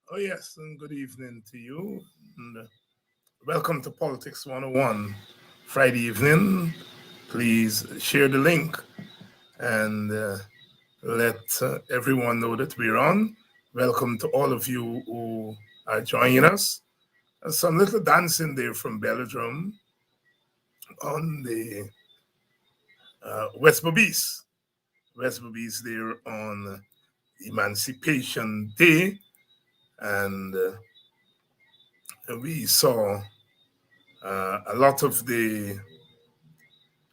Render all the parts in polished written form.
Oh, yes, and good evening to you. And welcome to Politics 101 Friday evening. Please share the link and let everyone know that we're on. Welcome to all of you who are joining us. Some little dancing there from Belgium on the West Bobis. West Bobis there on Emancipation Day. And we saw a lot of the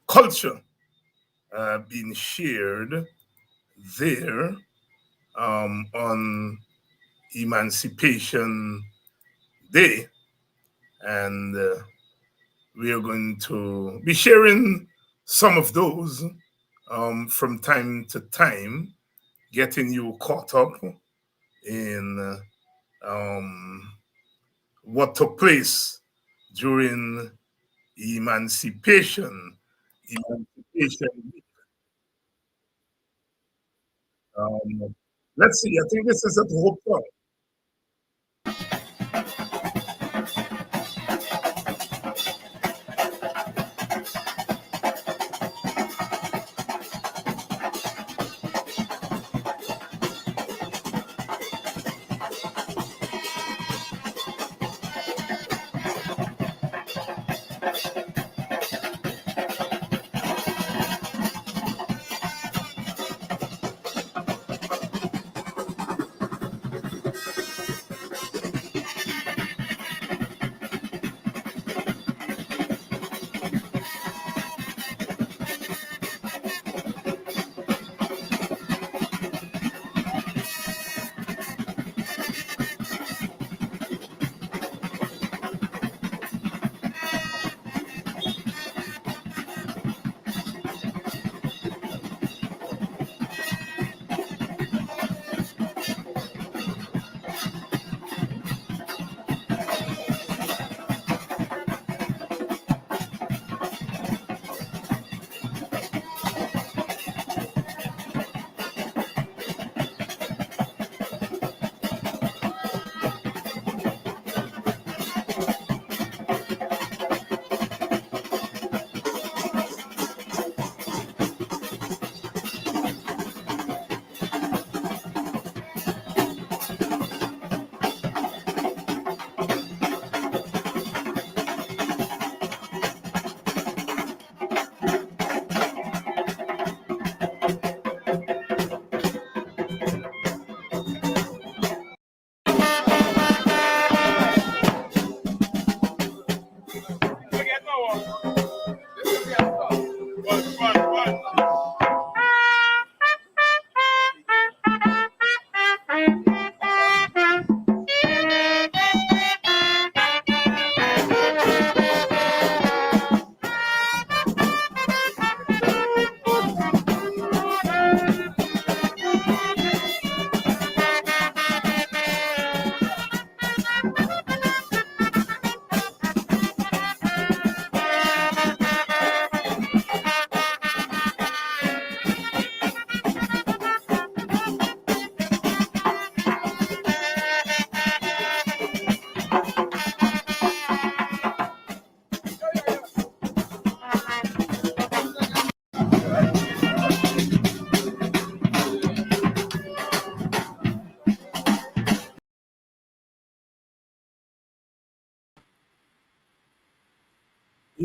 culture being shared there on Emancipation Day. And we are going to be sharing some of those from time to time, getting you caught up in what took place during Emancipation. Emancipation. Um, let's see. I think this is at Hope Park.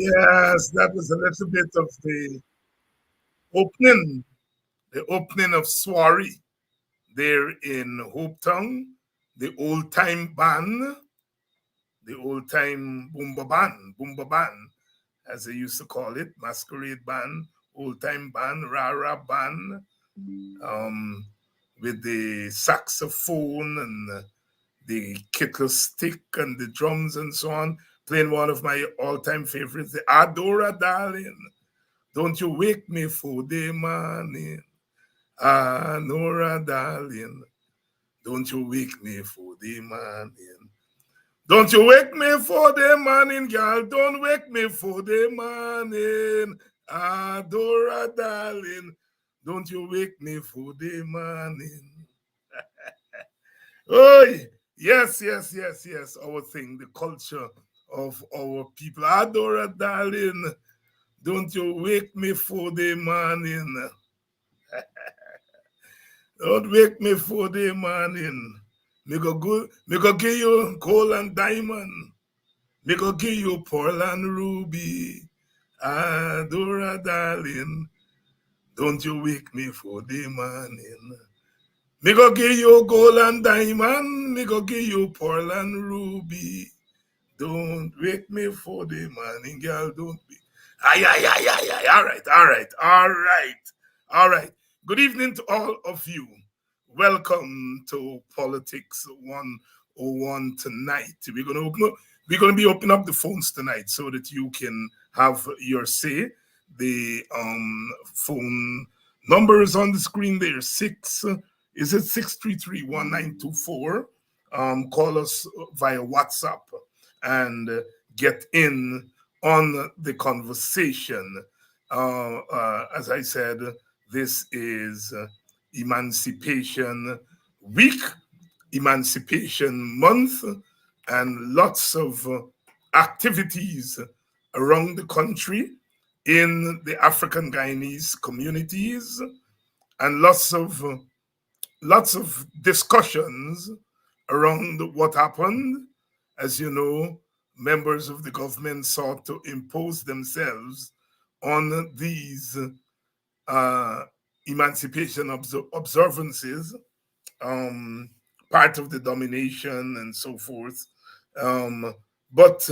Yes, that was a little bit of opening, the opening of Soiree there in Hope Town, the old time band, the old time Boomba band, as they used to call it, masquerade band, old time band, rara band, um, with the saxophone and the kittle stick and the drums and so on, playing one of my all-time favorites, the Adora Darling. Don't you wake me for the morning, Adora Darling. Don't you wake me for the morning. Don't you wake me for the morning, girl. Don't wake me for the morning, Adora Darling. Don't you wake me for the morning. Oh, yes, yes, yes, yes. Our thing, the culture of our people. Adora, darling, don't you wake me for the morning. Don't wake me for the morning. Me go give you gold and diamond. Me go give you pearl and ruby. Adora, darling, don't you wake me for the morning. Me go give you gold and diamond. Me go give you pearl and ruby. Don't wake me for the morning, girl. Don't be. Ay, ay, ay, ay, ay. All right, all right, all right, all right. Good evening to all of you. Welcome to Politics 101 tonight. We're gonna be opening up the phones tonight so that you can have your say. The phone number is on the screen there. Is it 633-1924? Call us via WhatsApp and get in on the conversation. As I said, this is Emancipation Week, Emancipation Month, and lots of activities around the country in the African Guyanese communities, and lots of discussions around what happened. As you know, members of the government sought to impose themselves on these uh, emancipation observances, um, part of the domination and so forth. But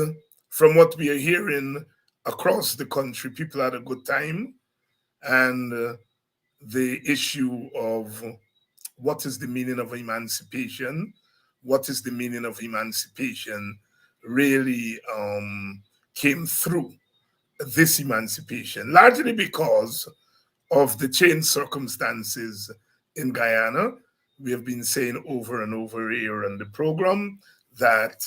from what we are hearing across the country, people had a good time, and the issue of what is the meaning of emancipation, what is the meaning of emancipation, really came through this emancipation, largely because of the changed circumstances in Guyana. We have been saying over and over here on the program that,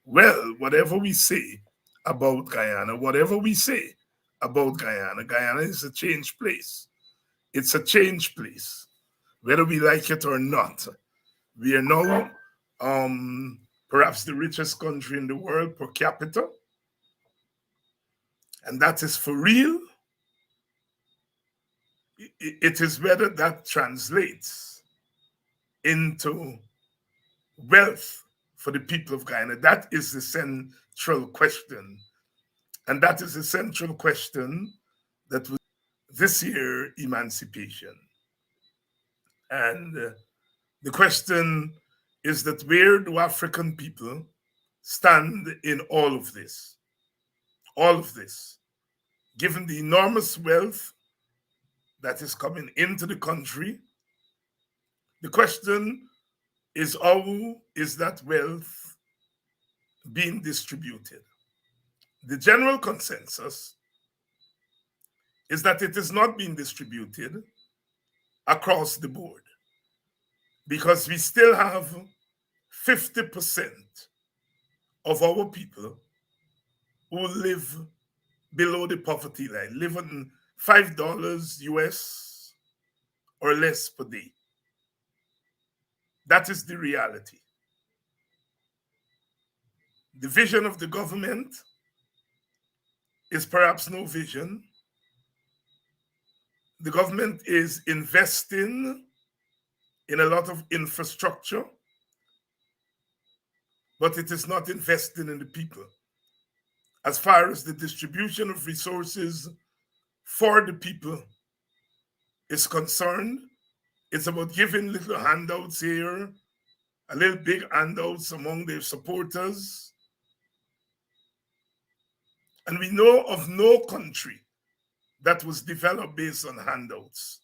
well, whatever we say about Guyana, whatever we say about Guyana, Guyana is a changed place. It's a changed place, whether we like it or not. We are now perhaps the richest country in the world per capita, and that is for real. It is whether that translates into wealth for the people of Guyana. That is the central question. And that is the central question that was this year emancipation. And the question is that where do African people stand in all of this? All of this, given the enormous wealth that is coming into the country, the question is how is that wealth being distributed? The general consensus is that it is not being distributed across the board because we still have 50% of our people who live below the poverty line, live on $5 US or less per day. That is the reality. The vision of the government is perhaps no vision. The government is investing in a lot of infrastructure, but it is not investing in the people. as far as the distribution of resources for the people is concerned. It's about giving little handouts here, a little big handouts among their supporters. And we know of no country that was developed based on handouts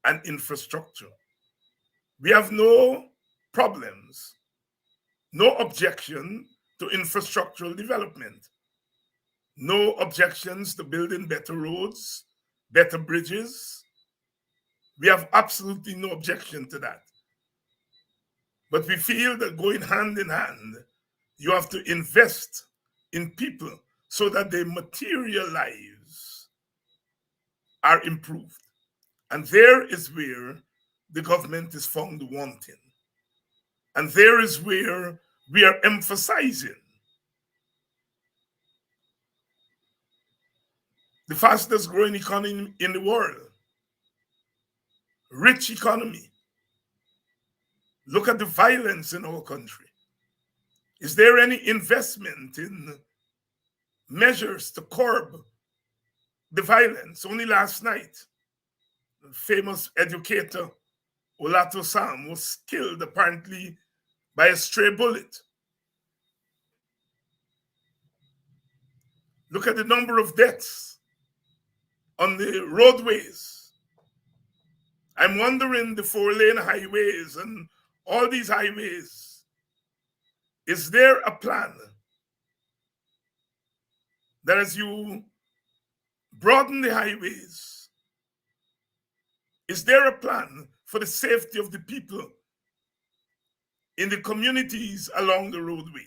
and infrastructure. We have no problems, no objection to infrastructural development, no objections to building better roads, better bridges. We have absolutely no objection to that. But we feel that going hand in hand, you have to invest in people so that their material lives are improved. And there is where the government is found wanting. And there is where we are emphasizing the fastest growing economy in the world, rich economy. Look at the violence in our country. Is there any investment in measures to curb the violence? Only last night, the famous educator Olato Sam was killed apparently by a stray bullet. Look at the number of deaths on the roadways. I'm wondering, the 4-lane highways and all these highways, is there a plan that as you broaden the highways, is there a plan for the safety of the people in the communities along the roadway?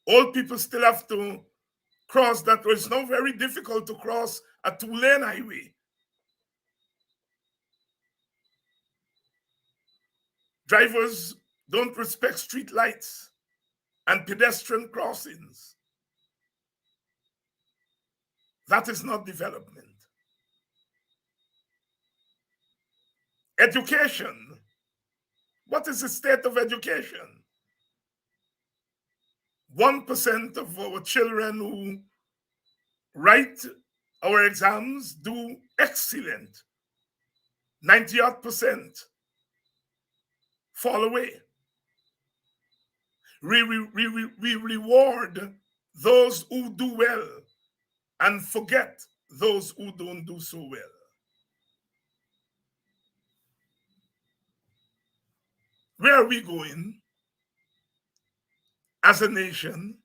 Old people still have to cross that. It's now very difficult to cross a 2-lane highway. Drivers don't respect street lights and pedestrian crossings. That is not development. Education. What is the state of education? 1% of our children who write our exams do excellent. 90% fall away. We reward those who do well and forget those who don't do so well. Where are we going as a nation,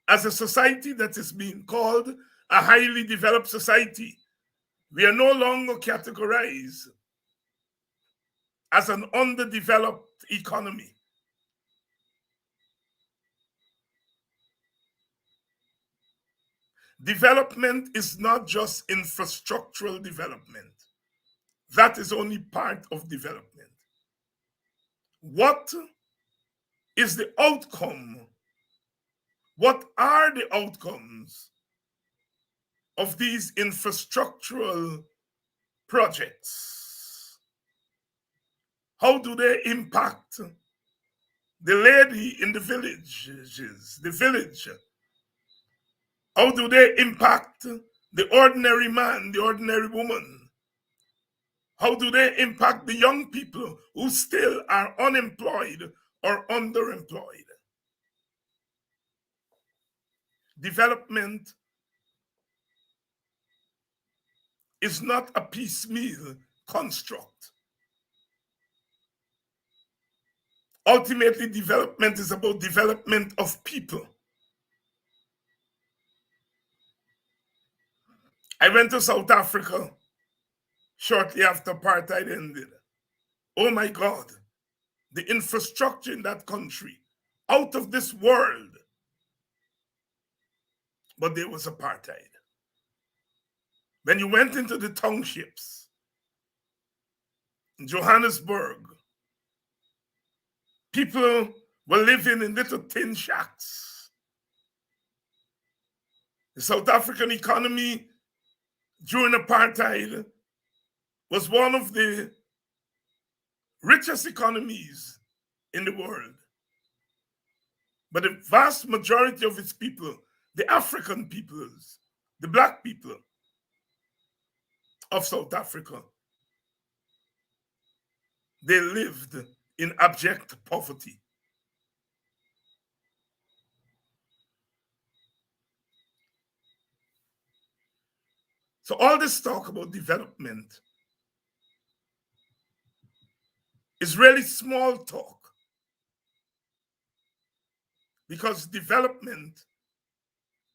as a society that is being called a highly developed society? We are no longer categorized as an underdeveloped economy. Development is not just infrastructural development. That is only part of development. What is the outcome? What are the outcomes of these infrastructural projects? How do they impact the lady in the villages, the village? How do they impact the ordinary man, the ordinary woman? How do they impact the young people who still are unemployed or underemployed? Development is not a piecemeal construct. Ultimately, development is about development of people. I went to South Africa shortly after apartheid ended. Oh my God, the infrastructure in that country, out of this world. But there was apartheid. When you went into the townships in Johannesburg, people were living in little tin shacks. The South African economy during apartheid was one of the richest economies in the world. But the vast majority of its people, the African peoples, the black people of South Africa, they lived in abject poverty. So all this talk about development is really small talk, because development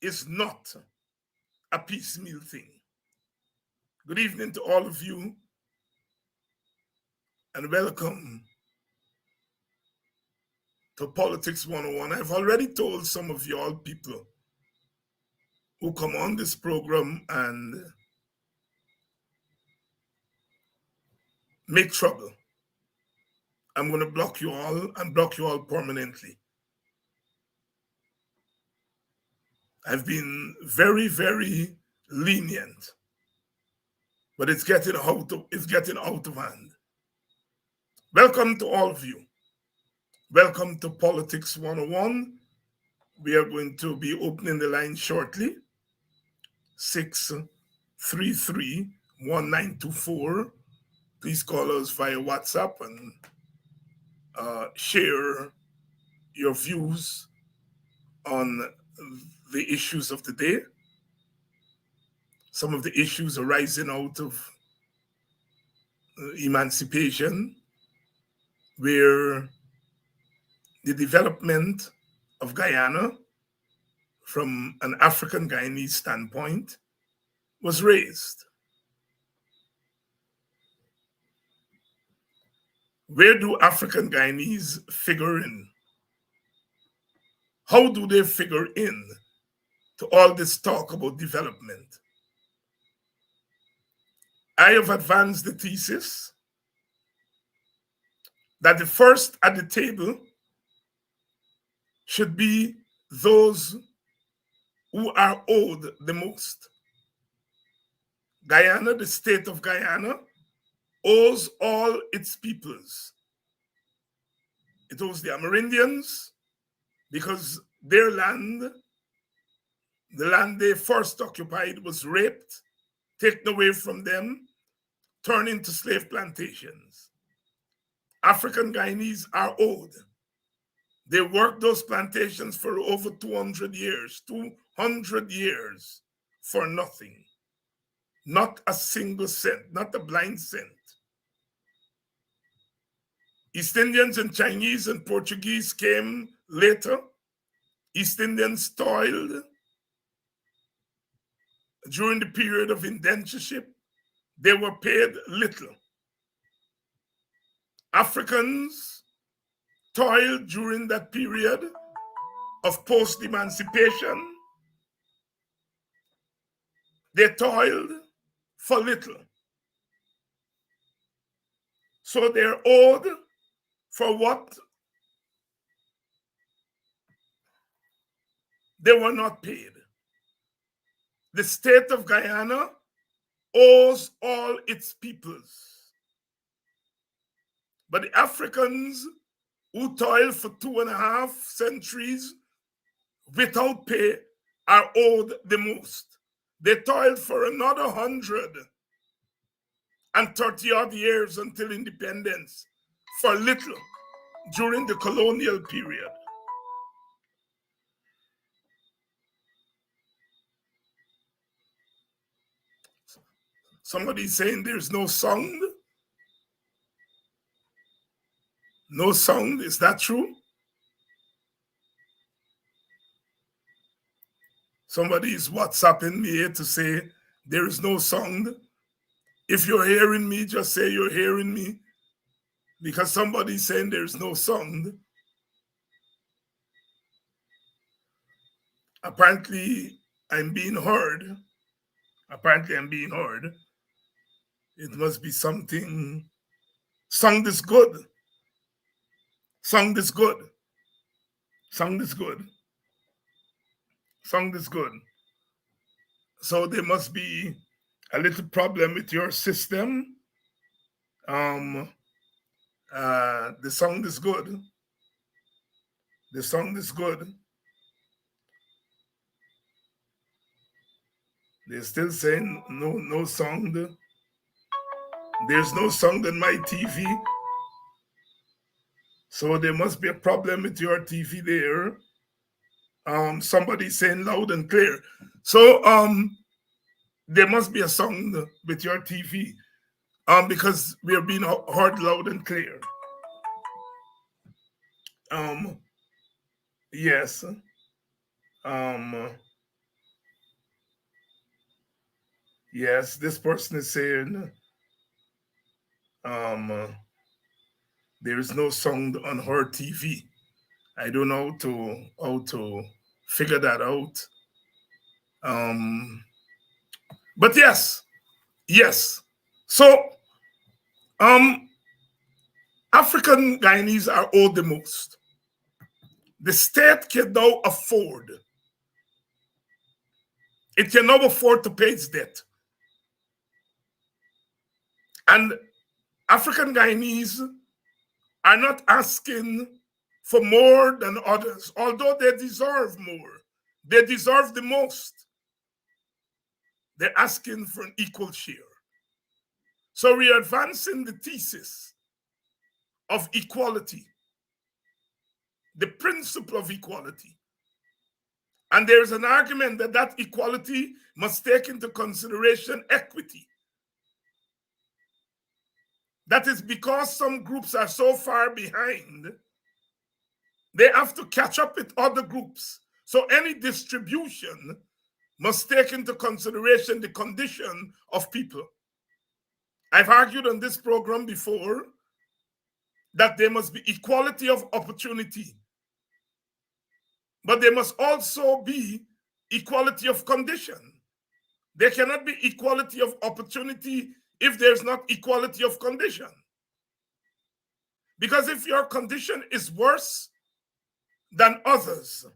is not a piecemeal thing. Good evening to all of you, and welcome to Politics 101. I've already told some of y'all people who come on this program and make trouble, I'm going to block you all and block you all permanently. I've been very, very lenient, but it's getting out of hand. Welcome to all of you. Welcome to Politics 101. We are going to be opening the line shortly. 633-1924. Please call us via WhatsApp and share your views on the issues of the day. Some of the issues arising out of emancipation, where the development of Guyana from an African Guyanese standpoint was raised. Where do African Guyanese figure in? How do they figure in to all this talk about development? I have advanced the thesis that the first at the table should be those who are owed the most. Guyana, the state of Guyana, owes all its peoples. It owes the Amerindians because their land, the land they first occupied, was raped, taken away from them, turned into slave plantations. African Guyanese are owed. They worked those plantations for over 200 years, 200 years for nothing. Not a single cent, not a blind cent. East Indians and Chinese and Portuguese came later. East Indians toiled during the period of indentureship. They were paid little. Africans toiled during that period of post-emancipation. They toiled for little. So they're owed for what they were not paid. The state of Guyana owes all its peoples. But the Africans who toiled for 2.5 centuries without pay are owed the most. They toiled for another 130-odd years until independence for little during the colonial period. Somebody's saying there's no sound. No sound, is that true? Somebody is WhatsApping me here to say there is no sound. If you're hearing me, just say you're hearing me, because somebody's saying there's no sound. Apparently, I'm being heard. It must be something. Sound is good. Sound is good. Sound is good. Sound is good. So there must be a little problem with your system. The sound is good. The song is good. They're still saying no song. There's no song on my TV. So there must be a problem with your TV there. Somebody saying loud and clear. So there must be a song with your TV. Because we are being heard loud and clear. Yes. Yes, this person is saying there is no sound on her TV. I don't know how to figure that out. But yes. So African Guyanese are owed the most. The state can now afford. It can now afford to pay its debt. And African Guyanese are not asking for more than others, although they deserve more. They deserve the most. They're asking for an equal share. So we are advancing the thesis of equality, the principle of equality. And there is an argument that that equality must take into consideration equity. That is because some groups are so far behind, they have to catch up with other groups. So any distribution must take into consideration the condition of people. I've argued on this program before that there must be equality of opportunity, but there must also be equality of condition. There cannot be equality of opportunity if there's not equality of condition. Because if your condition is worse than others,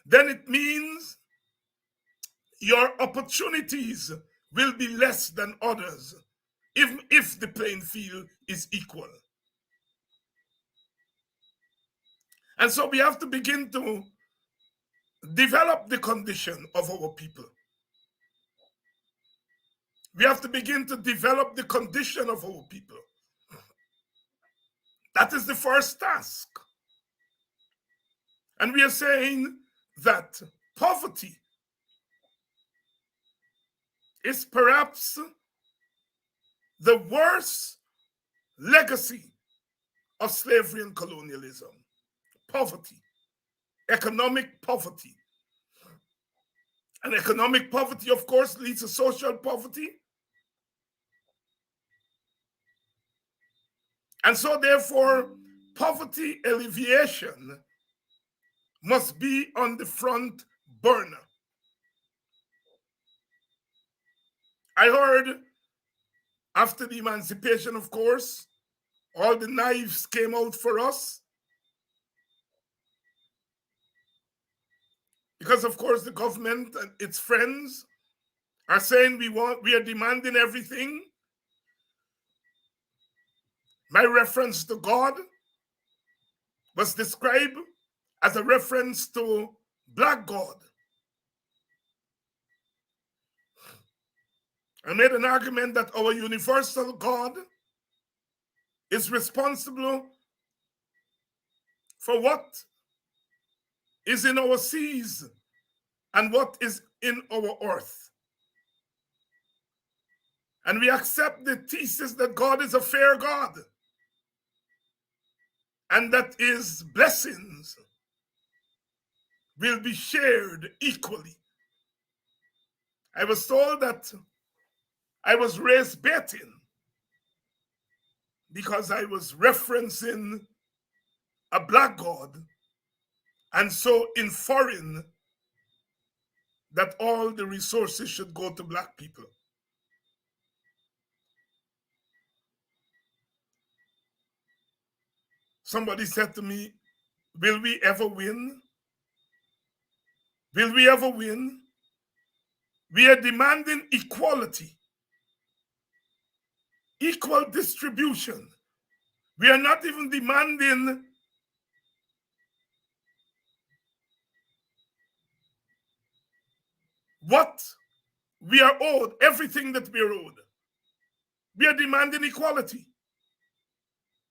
then it means your opportunities will be less than others if the playing field is equal. And so we have to begin to develop the condition of our people. We have to begin to develop the condition of our people. That is the first task. And we are saying that poverty is perhaps the worst legacy of slavery and colonialism. Poverty, economic poverty. And economic poverty, of course, leads to social poverty. And so, therefore, poverty alleviation must be on the front burner. I heard after the emancipation, of course, all the knives came out for us. Because, of course, the government and its friends are saying we are demanding everything. My reference to God was described as a reference to black God. I made an argument that our universal God is responsible for what is in our seas and what is in our earth. And we accept the thesis that God is a fair God and that his blessings will be shared equally. I was told that I was raised betting because I was referencing a black God and so inferring that all the resources should go to black people. Somebody said to me, will we ever win? Will we ever win? We are demanding equality, equal distribution. We are not even demanding what we are owed, everything that we are owed. We are demanding equality.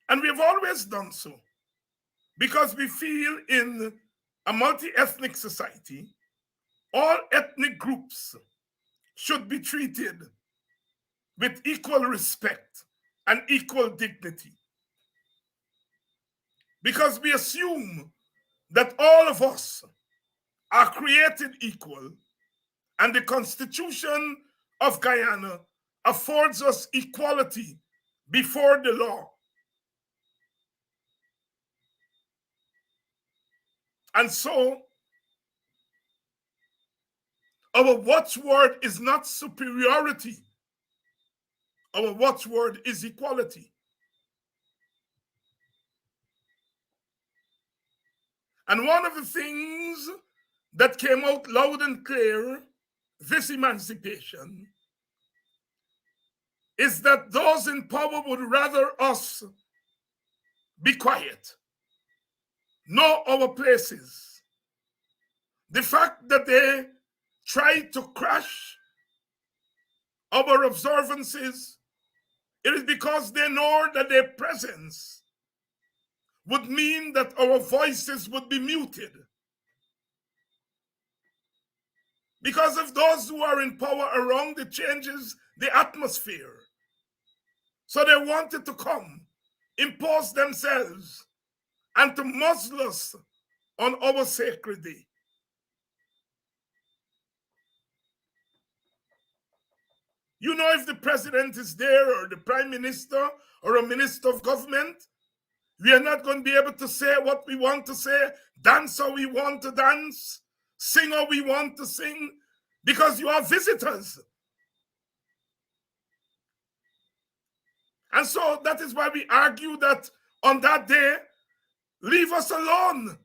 And we have always done so because we feel in a multi-ethnic society, all ethnic groups should be treated with equal respect and equal dignity. Because we assume that all of us are created equal, and the Constitution of Guyana affords us equality before the law. And so, our watchword is not superiority. Our watchword is equality. And one of the things that came out loud and clear this emancipation is that those in power would rather us be quiet, know our places. The fact that they tried to crash our observances, it is because they know that their presence would mean that our voices would be muted. Because of those who are in power around, it changes the atmosphere. So they wanted to come, impose themselves, and to muzzle us on our sacred day. You know, if the president is there, or the prime minister, or a minister of government, we are not going to be able to say what we want to say, dance how we want to dance, sing how we want to sing, because you are visitors. And so that is why we argue that on that day, leave us alone.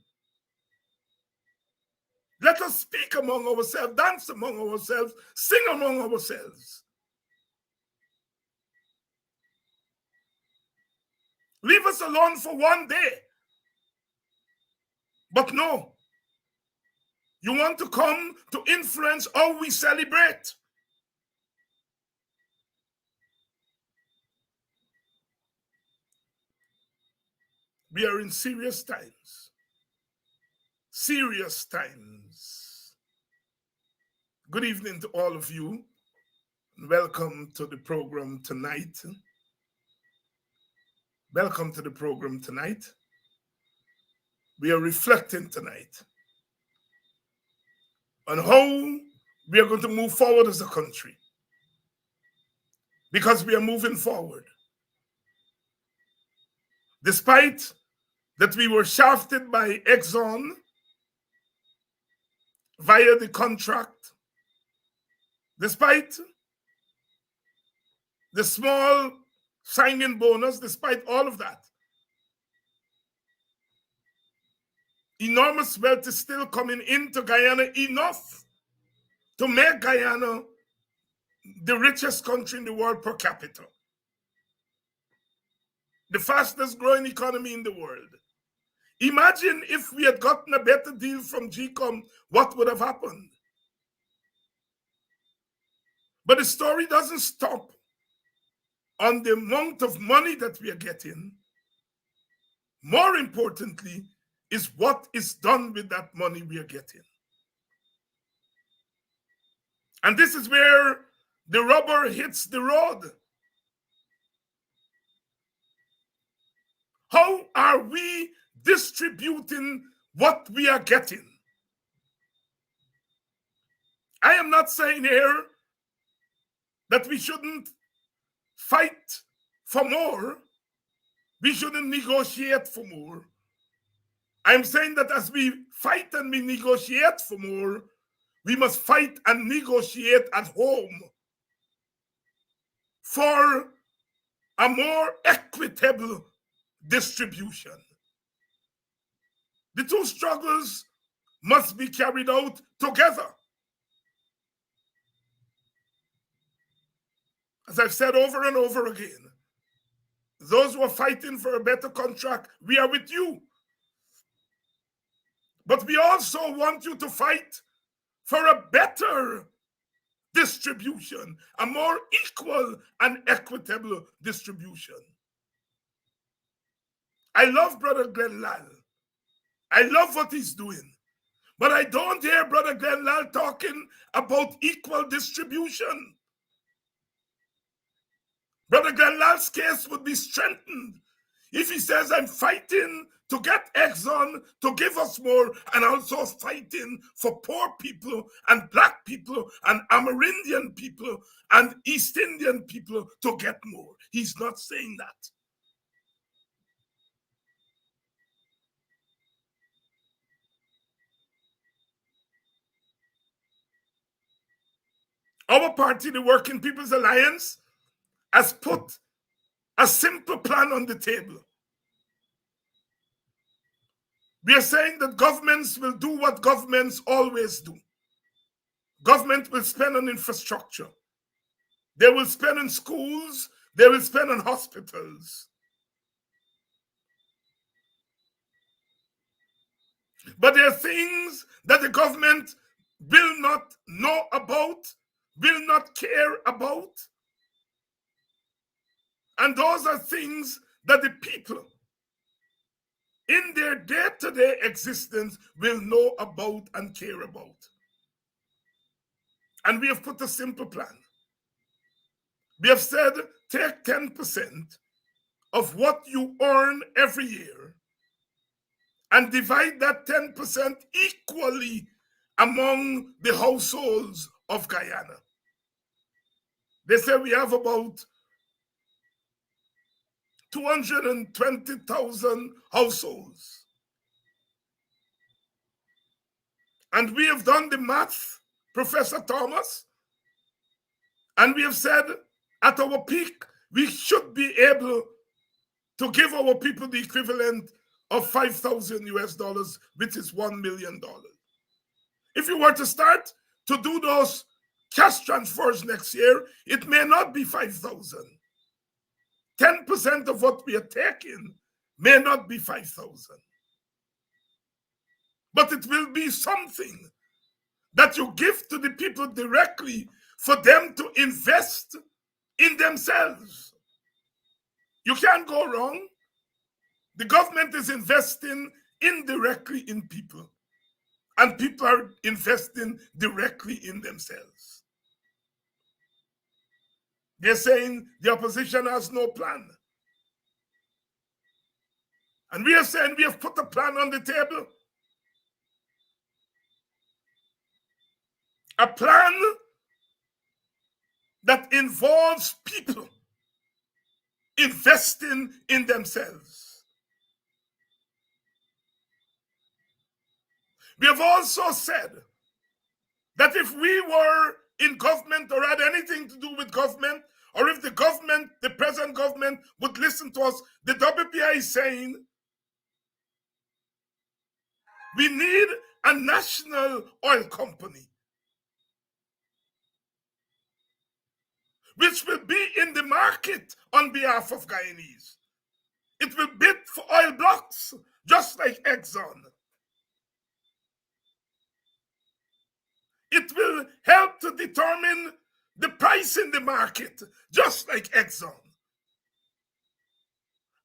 Let us speak among ourselves, dance among ourselves, sing among ourselves. Leave us alone for one day. But no, you want to come to influence how we celebrate. We are in serious times. Serious times. Good evening to all of you. Welcome to the program tonight. Welcome to the program tonight. We are reflecting tonight on how we are going to move forward as a country. Because we are moving forward. Despite that we were shafted by Exxon via the contract, despite the small signing bonus, despite all of that, enormous wealth is still coming into Guyana, enough to make Guyana the richest country in the world per capita. The fastest growing economy in the world. Imagine if we had gotten a better deal from GCOM, what would have happened? But the story doesn't stop on the amount of money that we are getting. More importantly, is what is done with that money we are getting. And this is where the rubber hits the road. How are we distributing what we are getting? I am not saying here that we shouldn't fight for more. We shouldn't negotiate for more. I'm saying that as we fight and we negotiate for more, we must fight and negotiate at home for a more equitable distribution. The two struggles must be carried out together. As I've said over and over again, those who are fighting for a better contract, we are with you. But we also want you to fight for a better distribution, a more equal and equitable distribution. I love Brother Glenn Lal. I love what he's doing. But I don't hear Brother Glenn Lal talking about equal distribution. Brother Glenn Lal's case would be strengthened if he says, I'm fighting to get Exxon to give us more, and also fighting for poor people and black people and Amerindian people and East Indian people to get more. He's not saying that. Our party, the Working People's Alliance, has put a simple plan on the table. We are saying that governments will do what governments always do. Government will spend on infrastructure. They will spend on schools. They will spend on hospitals. But there are things that the government will not know about, will not care about. And those are things that the people in their day-to-day existence will know about and care about. And we have put a simple plan. We have said, take 10% of what you earn every year and divide that 10% equally among the households of Guyana. They say we have about 220,000 households. And we have done the math, Professor Thomas, and we have said at our peak, we should be able to give our people the equivalent of $5,000 US, which is $1 million. If you were to start to do those cash transfers next year, it may not be 5,000. 10% of what we are taking may not be 5,000. But it will be something that you give to the people directly for them to invest in themselves. You can't go wrong. The government is investing indirectly in people, and people are investing directly in themselves. They're saying the opposition has no plan. And we are saying we have put a plan on the table. A plan that involves people investing in themselves. We have also said that if we were in government or had anything to do with government, or if the government, the present government, would listen to us, the WPI is saying we need a national oil company which will be in the market on behalf of Guyanese. It will bid for oil blocks, just like Exxon. It will help to determine the price in the market, just like Exxon.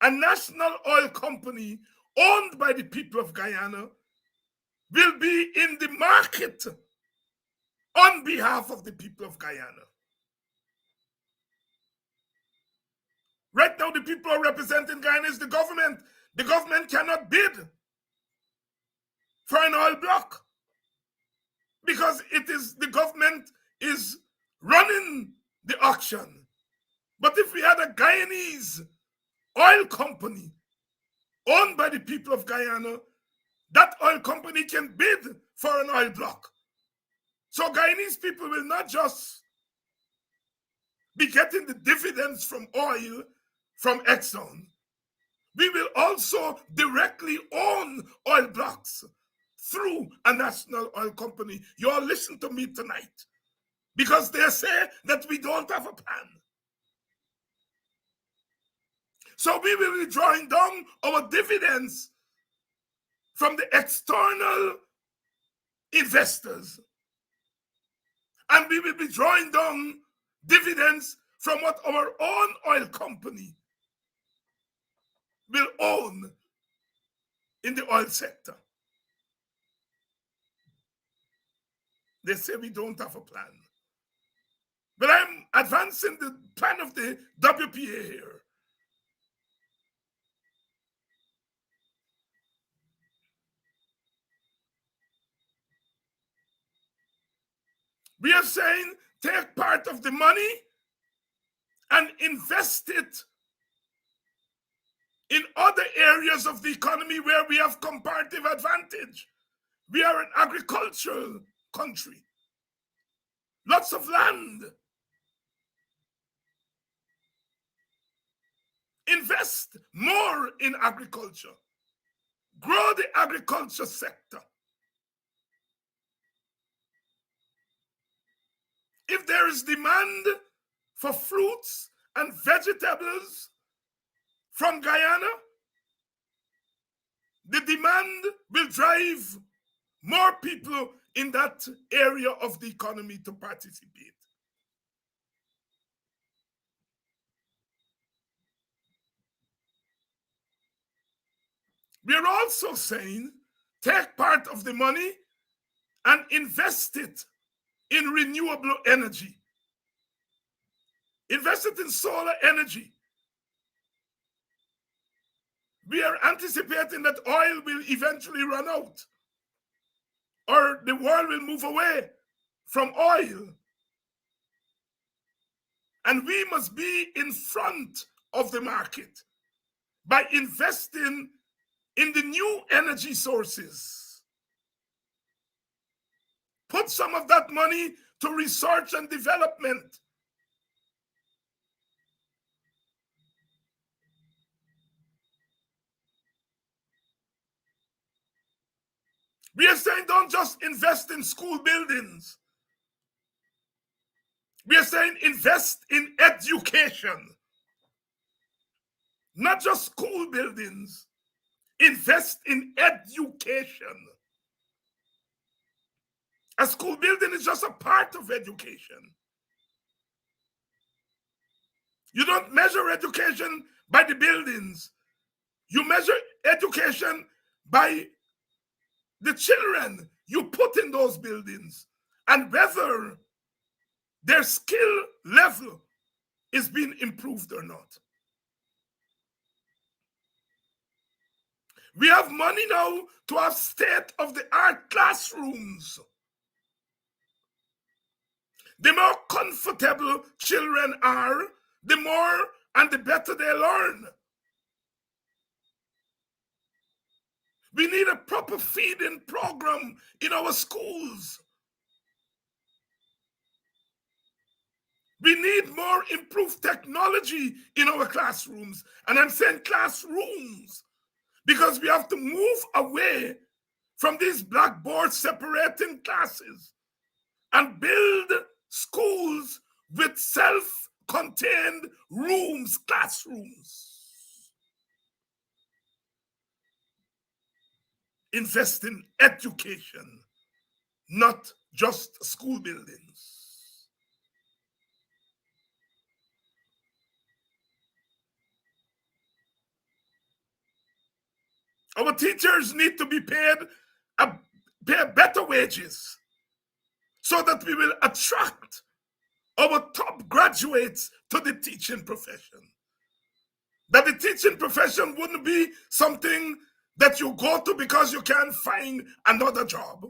A national oil company owned by the people of Guyana will be in the market on behalf of the people of Guyana. Right now, the people who are representing Guyana is the government. The government cannot bid for an oil block because it is the government is running the auction. But if we had a Guyanese oil company owned by the people of Guyana, that oil company can bid for an oil block. So Guyanese people will not just be getting the dividends from oil from Exxon. We will also directly own oil blocks through a national oil company. You all listen to me tonight, because they say that we don't have a plan. So we will be drawing down our dividends from the external investors. And we will be drawing down dividends from what our own oil company will own in the oil sector. They say we don't have a plan. But I'm advancing the plan of the WPA here. We are saying take part of the money and invest it in other areas of the economy where we have comparative advantage. We are an agricultural country. Lots of land. Invest more in agriculture. Grow the agriculture sector. If there is demand for fruits and vegetables from Guyana, the demand will drive more people in that area of the economy to participate. We are also saying take part of the money and invest it in renewable energy. Invest it in solar energy. We are anticipating that oil will eventually run out, or the world will move away from oil. And we must be in front of the market by investing in the new energy sources. Put some of that money to research and development. We are saying don't just invest in school buildings. We are saying invest in education. Not just school buildings. Invest in education. A school building is just a part of education. You don't measure education by the buildings. You measure education by the children you put in those buildings and whether their skill level is being improved or not. We have money now to have state-of-the-art classrooms. The more comfortable children are, the more and the better they learn. We need a proper feeding program in our schools. We need more improved technology in our classrooms. And I'm saying classrooms because we have to move away from these blackboards separating classes and build schools with self-contained rooms, classrooms. Invest in education, not just school buildings. Our teachers need to be paid better wages so that we will attract our top graduates to the teaching profession. That the teaching profession wouldn't be something that you go to because you can't find another job.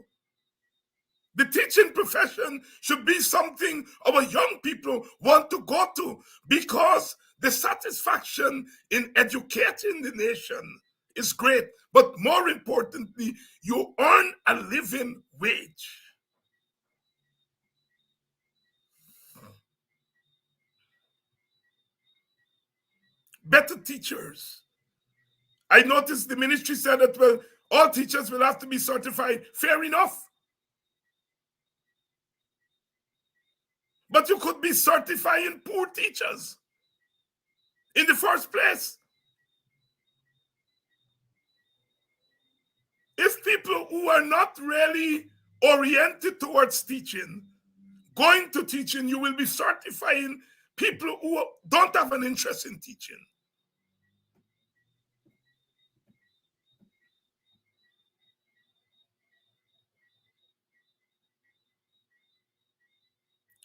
The teaching profession should be something our young people want to go to because the satisfaction in educating the nation is great. But more importantly, you earn a living wage. Better teachers. I noticed the ministry said that, well, all teachers will have to be certified. Fair enough. But you could be certifying poor teachers in the first place. people who are not really oriented towards teaching, going to teaching, you will be certifying people who don't have an interest in teaching.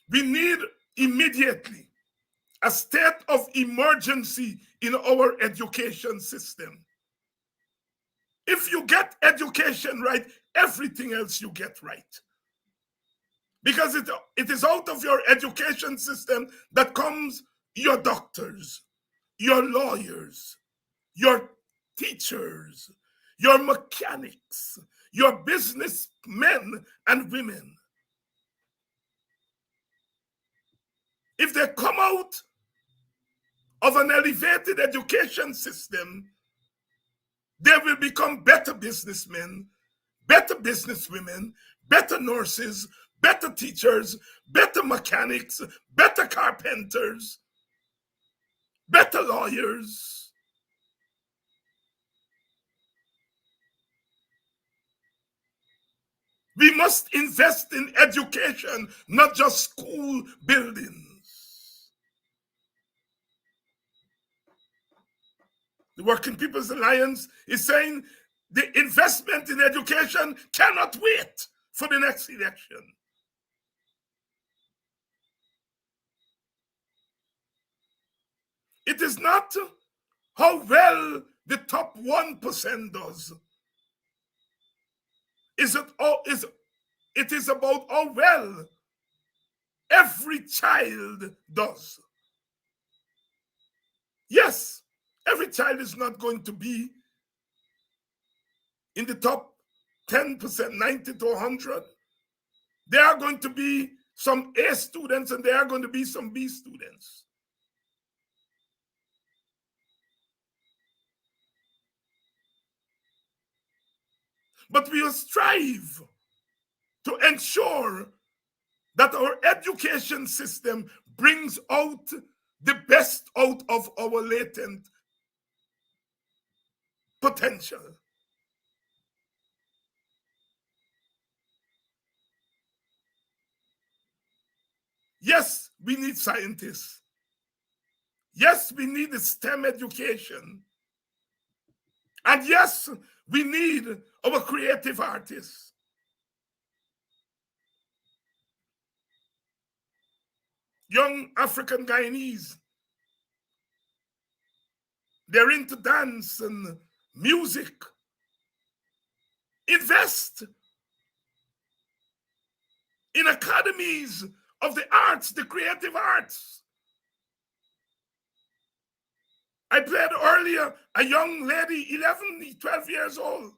We need immediately a state of emergency in our education system. If you get education right, everything else you get right. Because it is out of your education system that comes your doctors, your lawyers, your teachers, your mechanics, your businessmen and women. If they come out of an elevated education system, they will become better businessmen, better businesswomen, better nurses, better teachers, better mechanics, better carpenters, better lawyers. We must invest in education, not just school buildings. The Working People's Alliance is saying the investment in education cannot wait for the next election. It is not how well the top 1% does. It is about how well every child does. Yes, every child is not going to be in the top 10%, 90 to 100. There are going to be some A students and there are going to be some B students. But we will strive to ensure that our education system brings out the best out of our latent potential. Yes, we need scientists. Yes, we need STEM education. And yes, we need our creative artists. Young African Guyanese, they're into dance and music. Invest in academies of the arts, the creative arts. I played earlier a young lady, 11, 12 years old,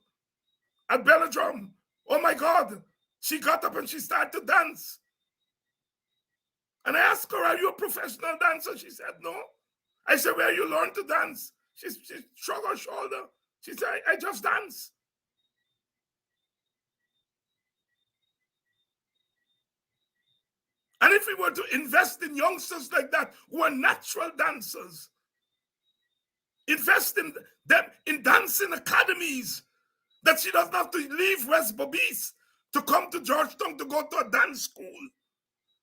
at Belladrum. Oh my God, she got up and she started to dance. And I asked her, are you a professional dancer? She said, no. I said, where you learn to dance? She shrugged her shoulder. She said, I just dance. And if we were to invest in youngsters like that who are natural dancers, invest in them in dancing academies, that she doesn't have to leave West Bobis to come to Georgetown to go to a dance school,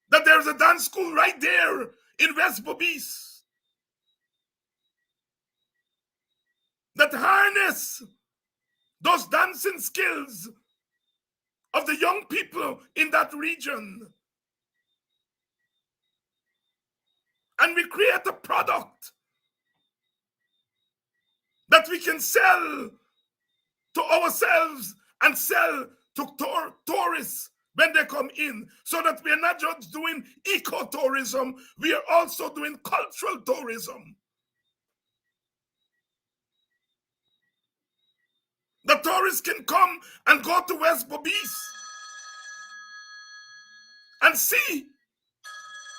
that there's a dance school right there in West Bobis that harness those dancing skills of the young people in that region. And we create a product that we can sell to ourselves and sell to tourists when they come in, so that we are not just doing ecotourism, we are also doing cultural tourism. The tourists can come and go to West Bobis and see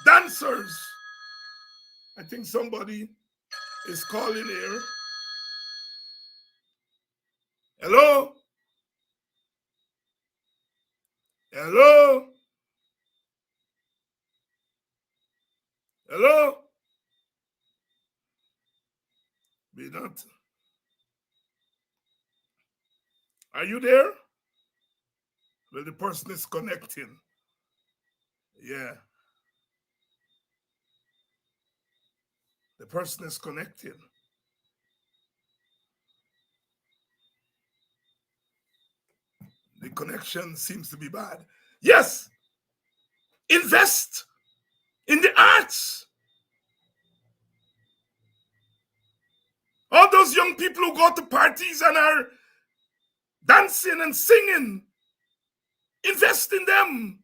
dancers. I think somebody is calling here. Hello? Hello? Hello? Be not. Are you there? Well, the person is connecting. Yeah. The person is connecting. The connection seems to be bad. Yes. Invest in the arts. All those young people who go to parties and are dancing and singing, invest in them.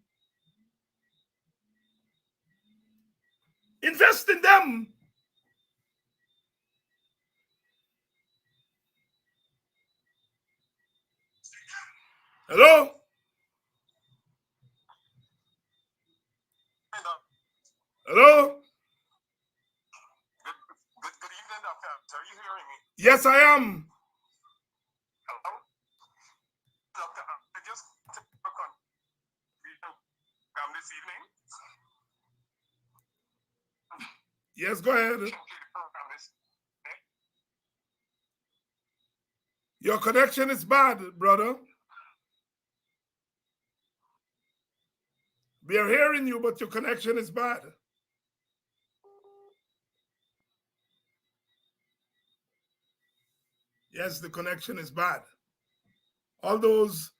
Invest in them. Hello? Hello? Good evening, Dr. Are you hearing me? Yes, I am. Hello? Doctor, I just took a contribution this evening. Yes, go ahead. Your connection is bad, brother. We are hearing you, but your connection is bad. Yes, the connection is bad. All those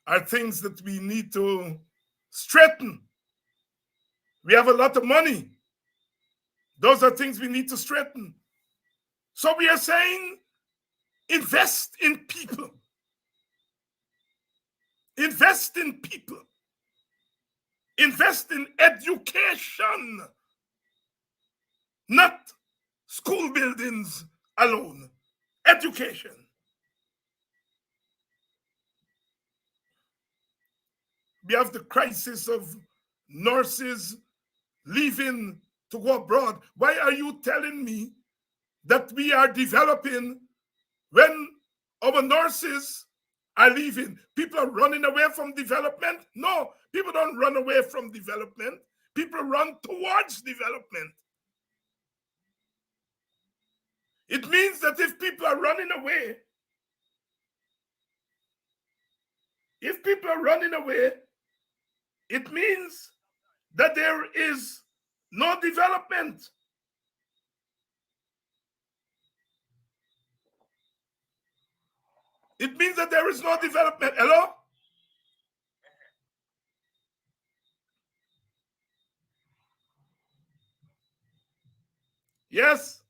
are things that we need to straighten. We have a lot of money. Those are things we need to straighten. So we are saying, invest in people. Invest in people. Invest in education, not school buildings alone. Education. We have the crisis of nurses leaving to go abroad. Why are you telling me that we are developing when our nurses are leaving? People are running away from development? No, people don't run away from development. People run towards development. It means that if people are running away, it means that there is no development. It means that there is no development. Hello? Yes?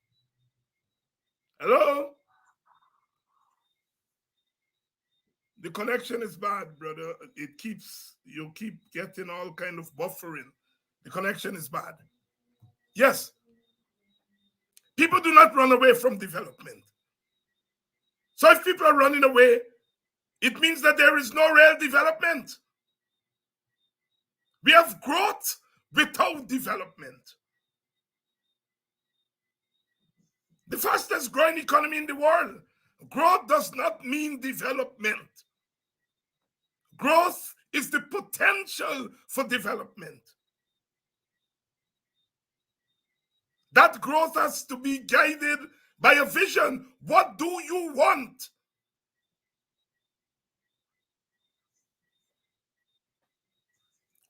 Hello? The connection is bad, brother. You keep getting all kind of buffering. The connection is bad. Yes. People do not run away from development. So if people are running away, it means that there is no real development. We have growth without development. The fastest growing economy in the world. Growth does not mean development. Growth is the potential for development. That growth has to be guided by a vision. What do you want?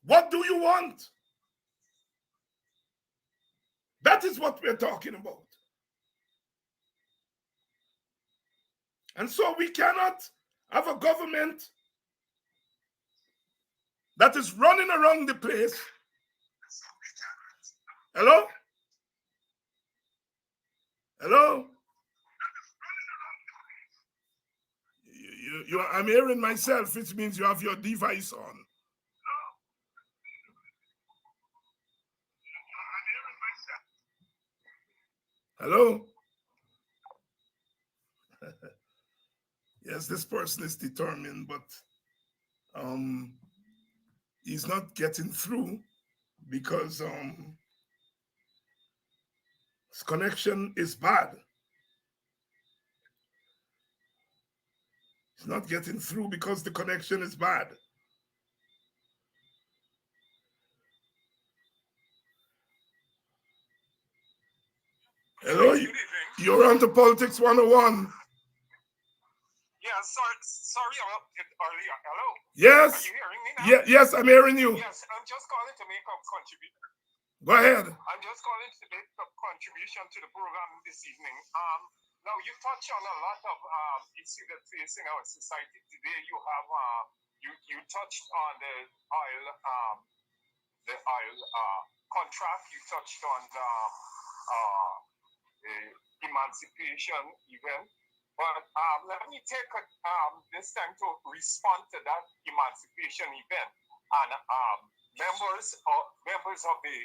What do you want? That is what we're talking about. And so we cannot have a government that is running around the place. Hello? Hello? I'm hearing myself, which means you have your device on. Hello? Yes, this person is determined, but he's not getting through because his connection is bad. He's not getting through because the connection is bad. Hello, you're on to Politics 101. Yeah, sorry about it earlier. Hello? Are Yes. you hearing me now? Yes, I'm hearing you. Yes, I'm just calling to make a contribution. Go ahead. I'm just calling to make a contribution to the program this evening. Now you touch on a lot of issues that face in our society today. You have you touched on the oil contract. You touched on the emancipation event. But let me take this time to respond to that emancipation event and members of the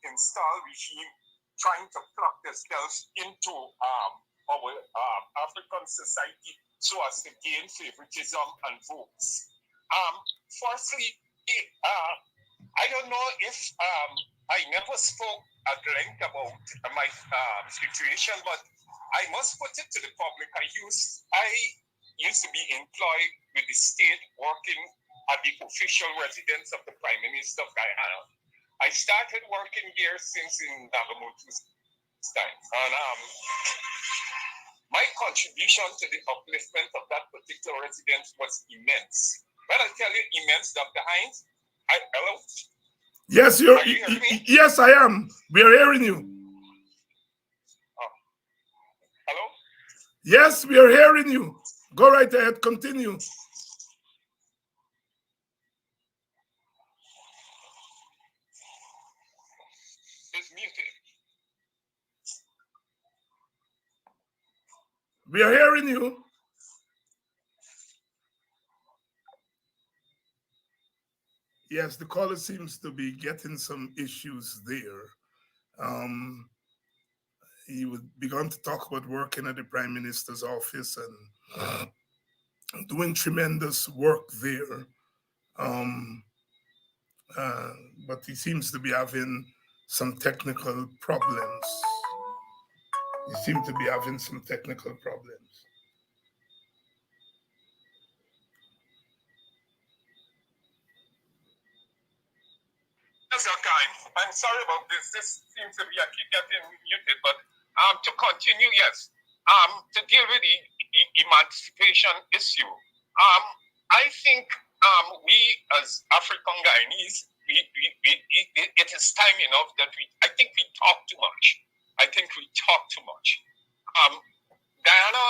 installed regime trying to pluck themselves into our African society so as to gain favoritism and votes. Firstly, I don't know if I never spoke at length about my situation, but I must put it to the public. I used to be employed with the state, working at the official residence of the Prime Minister of Guyana. I started working here since in Nagamotu's time, and my contribution to the upliftment of that particular residence was immense. When I tell you immense, Dr. Hines, hello? Yes, Are you hearing me? Yes, I am. We are hearing you. Hello? Yes, we are hearing you. Go right ahead. Continue. It's muted. We are hearing you. Yes, the caller seems to be getting some issues there. He began to talk about working at the Prime Minister's office and doing tremendous work there. But he seems to be having some technical problems. He seems to be having some technical problems. Yes, okay. I'm sorry about this. This seems to be, I keep getting muted, but to continue, yes. To deal with the emancipation issue, I think we as African Guyanese, it is time enough that I think we talk too much. Guyana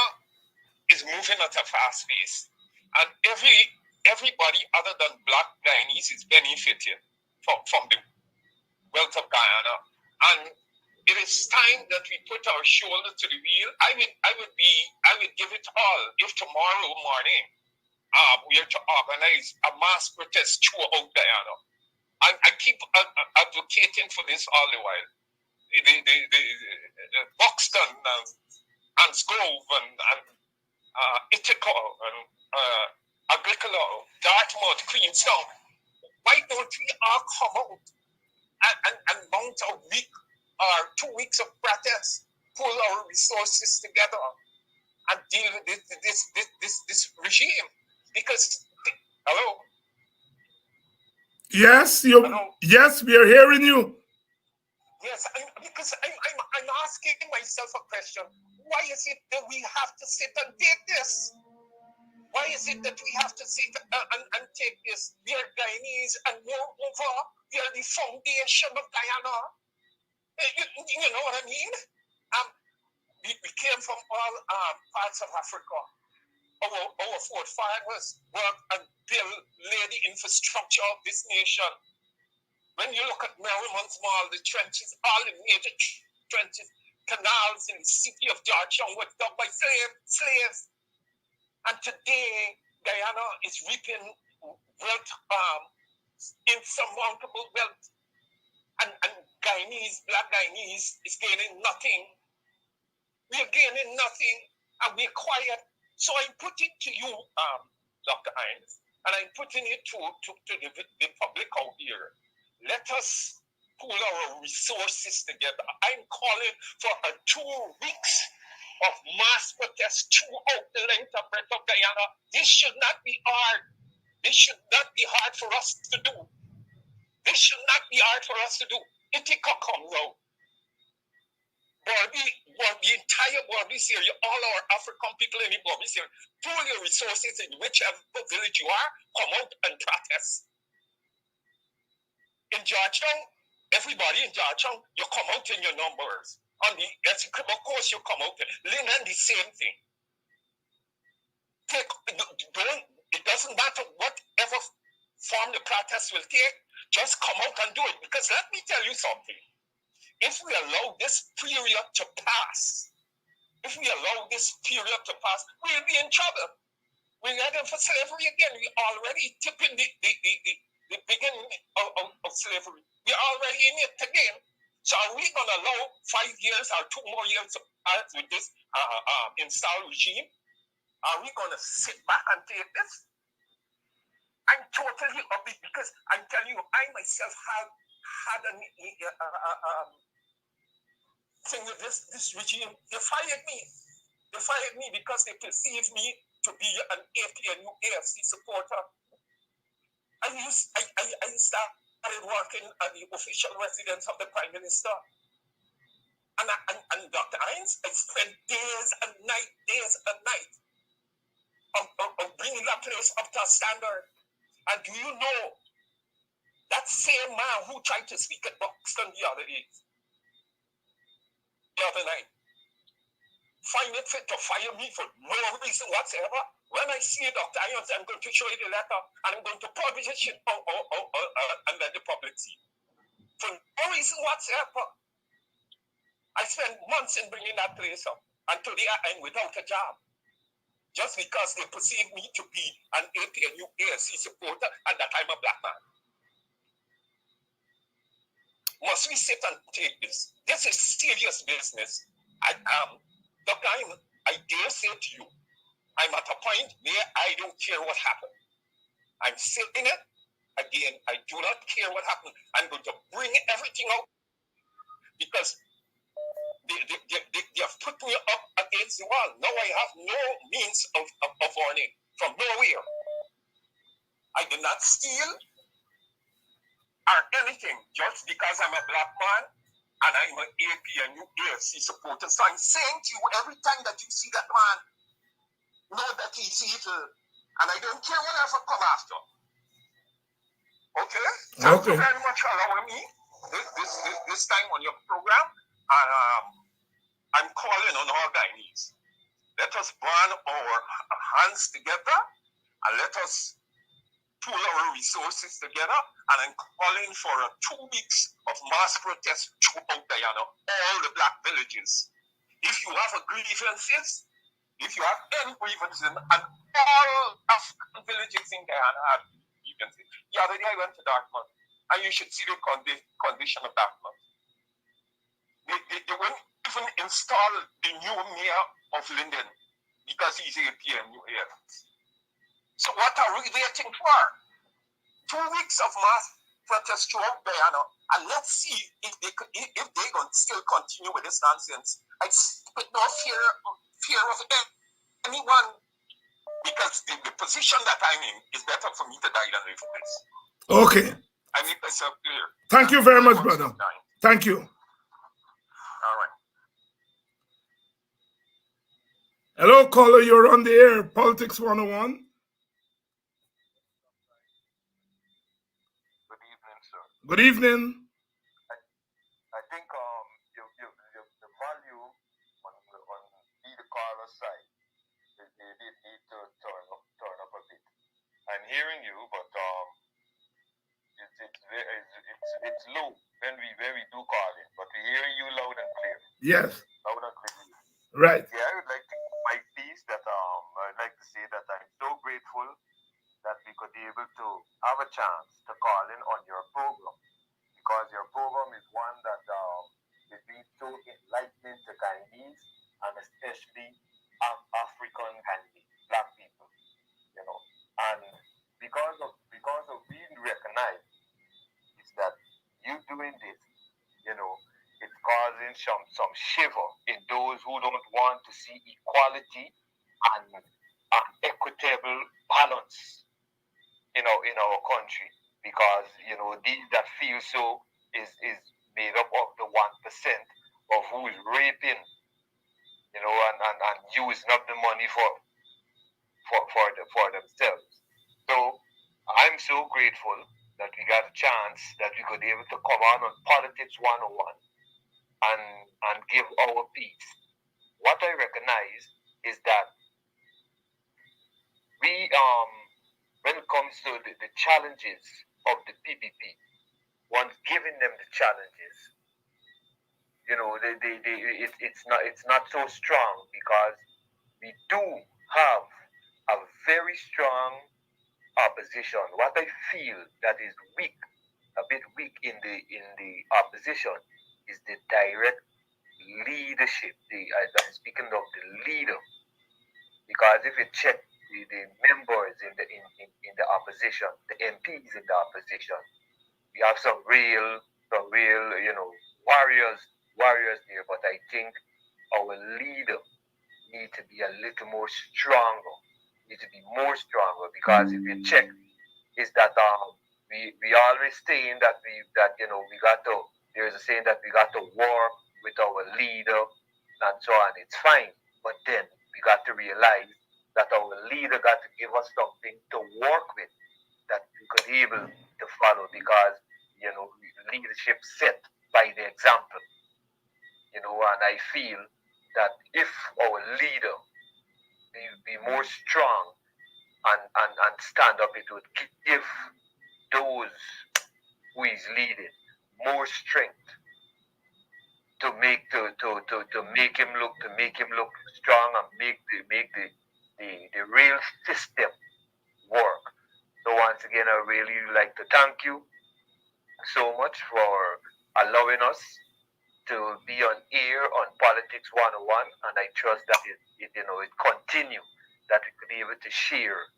is moving at a fast pace, and everybody other than Black Guyanese is benefiting from the wealth of Guyana, and it is time that we put our shoulder to the wheel. I would give it all if tomorrow morning we are to organize a mass protest throughout Guyana. I keep advocating for this all the while. The Buxton and Scove and Ithaca and Agricola, Dartmouth, Queenstown. Why don't we all come out and mount a week or 2 weeks of protest, pull our resources together, and deal with this regime? Because hello. Yes, hello? Yes, we are hearing you. Yes, because I'm asking myself a question. Why is it that we have to sit and take this? Why is it that we have to sit and take this? We are Guyanese, and moreover, we are the foundation of Guyana. You know what I mean? We came from all parts of Africa. Our forefathers worked and laid the infrastructure of this nation. When you look at Merriman's Mall, the trenches, all the major trenches, canals in the city of Georgetown were dug by slaves. And today, Guyana is reaping wealth, insurmountable wealth. And Guyanese, Black Guyanese, is gaining nothing. We are gaining nothing, and we're quiet. So I put it to you, Dr. Hines, and I'm putting it to the public out here. Let us pool our resources together. I'm calling for 2 weeks of mass protest throughout the length and breadth of Guyana. This should not be hard. This should not be hard for us to do. This should not be hard for us to do. Ithaca comes out. the entire Barbados area, all our African people in the Barbados area, pull your resources in whichever village you are, come out and protest. In Georgetown, everybody in Georgetown, you come out in your numbers. On the Essequibo, of course, you come out. Linden, the same thing. It doesn't matter whatever form the protest will take, just come out and do it. Because let me tell you something. If we allow this period to pass, we'll be in trouble. We're heading for slavery again. We're already tipping the beginning of slavery. We're already in it again. So are we going to allow 5 years or 2 more years to pass with this installed regime? Are we going to sit back and take this? I'm totally up it because I'm telling you, I myself have had a thing with this regime. They fired me. They fired me because they perceived me to be an APNU AFC supporter. I started working at the official residence of the Prime Minister. And Dr. Hines, I spent days and night of bringing that place up to a standard. And do you know, that same man who tried to speak at Buxton the other night, find it fit to fire me for no reason whatsoever. When I see Dr. Irons, I'm going to show you the letter and I'm going to publish it and let the public see. For no reason whatsoever. I spent months in bringing that place up and today I'm without a job. Just because they perceive me to be an APNU AFC supporter and that I'm a black man. Must we sit and take this? This is serious business. Dr. I dare say to you, I'm at a point where I don't care what happened. I'm saying it again. I do not care what happened. I'm going to bring everything out because they have put me up against the wall. Now I have no means of warning from nowhere. I did not steal or anything just because I'm a black man and I'm an APNU AFC supporter. So I'm saying to you, every time that you see that man, know that he's evil. And I don't care whatever come after. Okay? Thank you very much for allowing me this time on your program. And I'm calling on all Guyanese. Let us band our hands together and let us pool our resources together. And I'm calling for 2 weeks of mass protest throughout Guyana, all the black villages. If you have grievances, if you have any grievances, and all African villages in Guyana have grievances. The other day I went to Dartmouth, and you should see the condition of Dartmouth. They won't even install the new mayor of Linden because he's a PMU here. So what are we waiting for? 2 weeks of mass protest throughout Guyana, and let's see if they're going to still continue with this nonsense. I with no fear of anyone, because the position that I'm in is better for me to die than live for this. Okay. I make myself clear. Thank you very much, brother. Thank you. All right. Hello, caller. You're on the air. Politics 101. Good evening, sir. Good evening. I think the value on the caller side, they need to turn up a bit. I'm hearing you, but it's low when we do call in, but we're hearing you loud and clear. Yes. Loud and clear. Right. Yeah, I would like to give my piece that I'd like to say that I'm so grateful that we could be able to have a chance to call in on your program, because your program is one that is being so enlightening to Guyanese, and especially African Guyanese, black people, you know. And because of being recognized, is that you doing this, you know, it's causing some shiver in those who don't want to see equality and equitable balance, you know, in our country, because, you know, these that feel so is made up of the 1%, of who is raping, and using up the money for themselves. So I'm so grateful that we got a chance that we could be able to come on Politics 101 and give our piece. What I recognize is that we when it comes to the challenges of the PPP, once giving them the challenges, it's not so strong because we do have a very strong opposition. What I feel that is weak, a bit weak in the opposition, is the direct leadership. I'm speaking of the leader, because if you check the members in the opposition, the MPs in the opposition, we have some real warriors there. But I think our leader need to be a little more stronger. Need to be more stronger, because if you check, is that we always saying that we got to. There's a saying that we got to work with our leader and so on. It's fine, but then we got to realize that our leader got to give us something to work with that we could be able to follow, because leadership set by the example. And I feel that if our leader be more strong and stand up, it would give those who is leading more strength to make him look strong, and make the real system work. So once again, I really like to thank you so much for allowing us to be on air on Politics 101, and I trust that it continue, that we could be able to share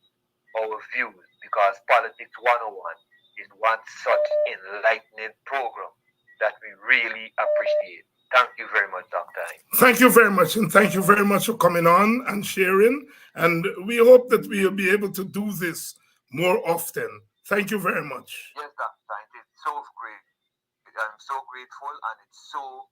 our views, because Politics 101 is one such enlightening program that we really appreciate. Thank you very much, Dr. Thank you very much, and thank you very much for coming on and sharing. And we hope that we'll be able to do this more often. Thank you very much. Yes, Dr. It's so great. I'm so grateful, and it's so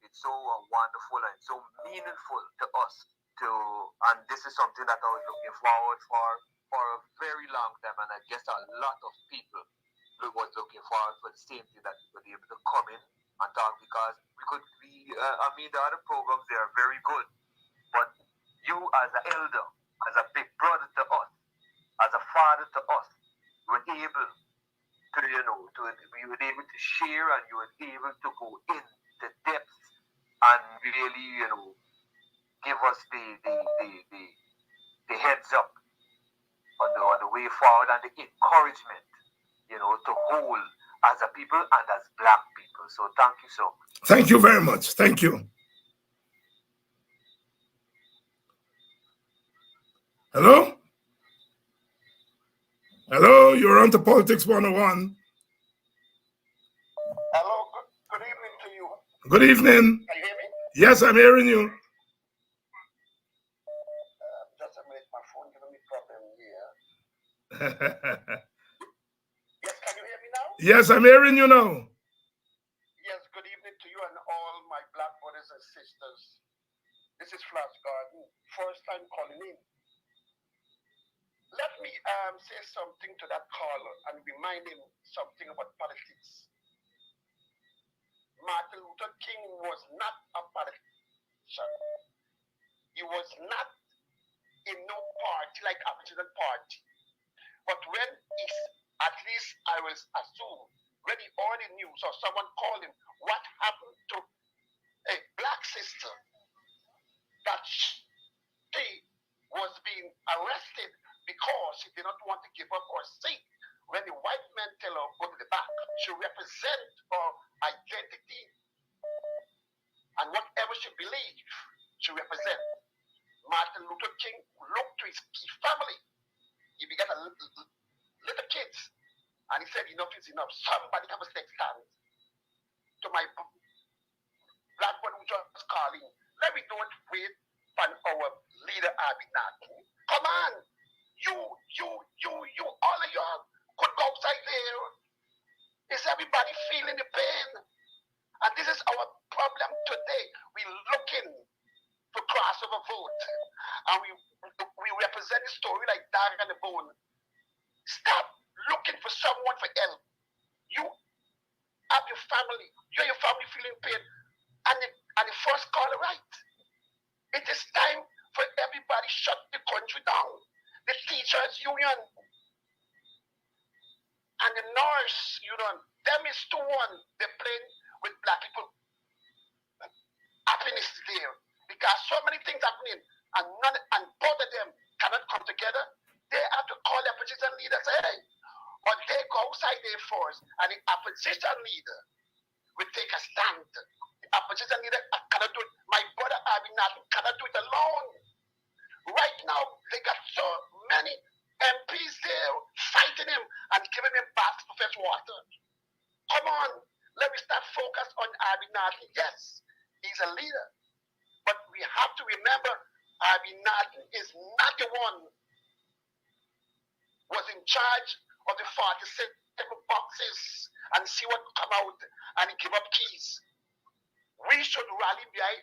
wonderful and so meaningful to us. And this is something that I was looking forward for a very long time, and I guess a lot of people was looking forward for the same thing, that we would be able to come in and talk, because the other programs, they are very good, but you as an elder, as a big brother to us, as a father to us, were able to, we were able to share, and you were able to go in the depths and really, give us the heads up on the way forward, and the encouragement, to hold as a people and as Black people. So thank you so much. Thank you very much. Thank you. Hello? Hello, you're on to Politics 101. Hello, good evening to you. Good evening. Can you hear me? Yes, I'm hearing you. Just a minute, my phone giving me problem here. Yes, can you hear me now? Yes, I'm hearing you now. Yes, good evening to you and all my Black brothers and sisters. This is Flash Garden, first time calling in. Let me say something to that caller and remind him something about politics. Martin Luther King was not a politician. He was not in no party like Aboriginal party. But when at least I will assume, when he heard the news or someone called him, what happened to a Black sister that she was being arrested because she did not want to give up her seat. When the white man tell her, go to the back, she represents her identity and whatever she believes, she represents. Martin Luther King looked to his family. He began a little kids, and he said, enough is enough. Somebody have a take stand. To my Black one who just calling, let me don't wait for our leader Abinati. Come on, you, all of y'all could go outside there. Is everybody feeling the pain? And this is our problem today. We a vote, and we represent the story like Dog and the Bone. Stop looking for someone for help. You have your family. You and your family feeling pain, and the first call, right? It is time for everybody shut the country down. The teachers union and the nurse union, them is 2-1. They're playing with black people. Happiness is there because so many things happening, and both of them cannot come together. They have to call the opposition leader, say, hey, or they go outside there first, and the opposition leader will take a stand. The opposition leader cannot do it. My brother Abinat cannot do it alone. Right now, they got so many MPs there fighting him and giving him baths to fetch water. Come on, let me start focus on Abinat. Yes, he's a leader, but we have to remember Abinat is not the one was in charge of the 46 boxes and see what come out and give up keys. We should rally behind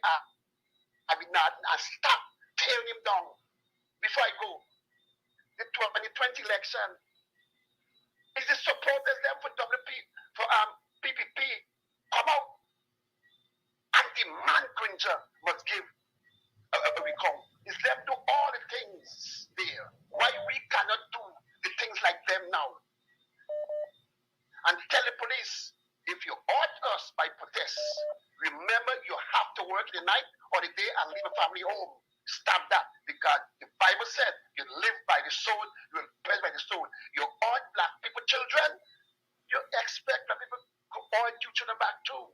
Abinat and stop tearing him down. Before I go, the 2020 election is the supporters them for PPP come out and demand Granger must give a recall. Is them do all the things there. Why we cannot do the things like them now? And tell the police, if you hurt us by protest, remember you have to work the night or the day and leave a family home. Stop that, because the Bible said you live by the soul, you will bless by the soul. You hurt black people, children, you expect that people to hurt you children back too.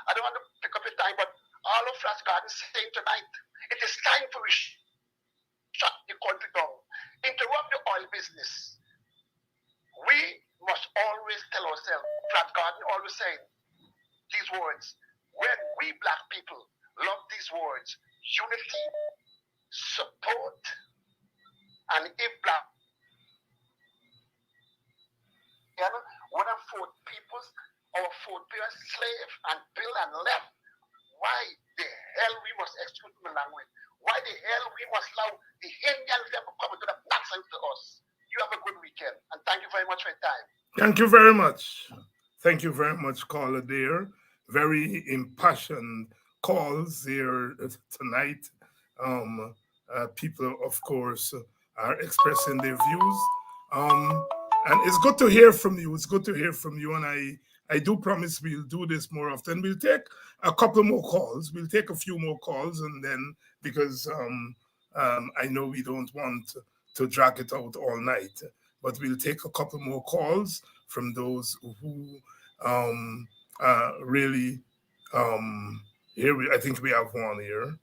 I don't want to pick up your time, but all of Flash Garden saying tonight, it is time for we shut the country down, interrupt the oil business. We must always tell ourselves, Flash Garden always saying these words, when we black people love these words, unity, support, and if black, when our fourth peoples, our fourth parents slave and build and left, why the hell we must exclude the language? Why the hell we must allow the Indians to come into the black side to us? You have a good weekend, and thank you very much for your time. Thank you very much. Thank you very much, caller there. Very impassioned calls here tonight. People, of course, are expressing their views. And it's good to hear from you. It's good to hear from you. And I do promise we'll do this more often. We'll take a couple more calls. We'll take a few more calls. And then, because I know we don't want to drag it out all night, but we'll take a couple more calls from those who really, I think we have one here.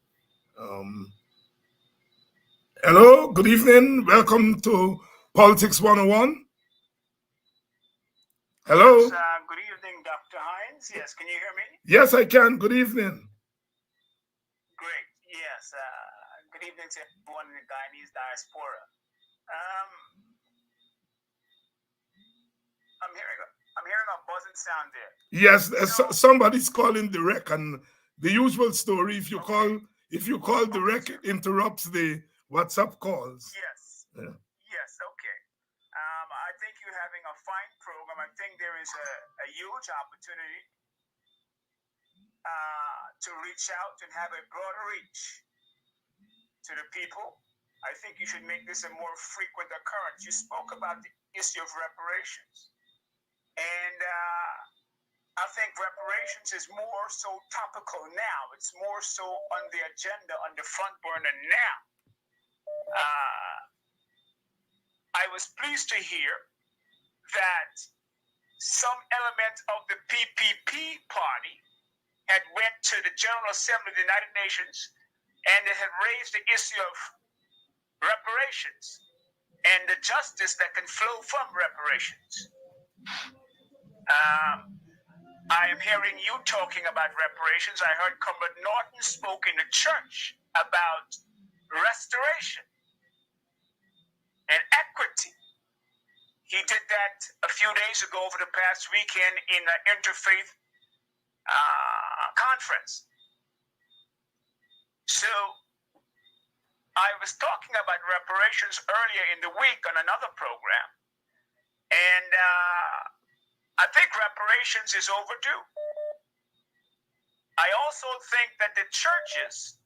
Hello, good evening. Welcome to Politics 101. Hello. Yes, good evening, Dr. Hines. Yes, can you hear me? Yes, I can. Good evening. Great. Yes. Good evening to everyone in the Guyanese diaspora. I'm hearing a buzzing sound there. Yes, somebody's calling the rec, and the usual story. If you call the rec, it interrupts the WhatsApp calls. Yes. Yeah. Yes. Okay. I think you're having a fine program. I think there is a huge opportunity to reach out and have a broader reach to the people. I think you should make this a more frequent occurrence. You spoke about the issue of reparations. And I think reparations is more so topical now. It's more so on the agenda, on the front burner now. I was pleased to hear that some element of the PPP party had went to the General Assembly of the United Nations and they had raised the issue of reparations and the justice that can flow from reparations. I am hearing you talking about reparations. I heard Comrade Norton spoke in the church about restoration and equity. He did that a few days ago over the past weekend in an interfaith conference. So I was talking about reparations earlier in the week on another program, and I think reparations is overdue. I also think that the churches,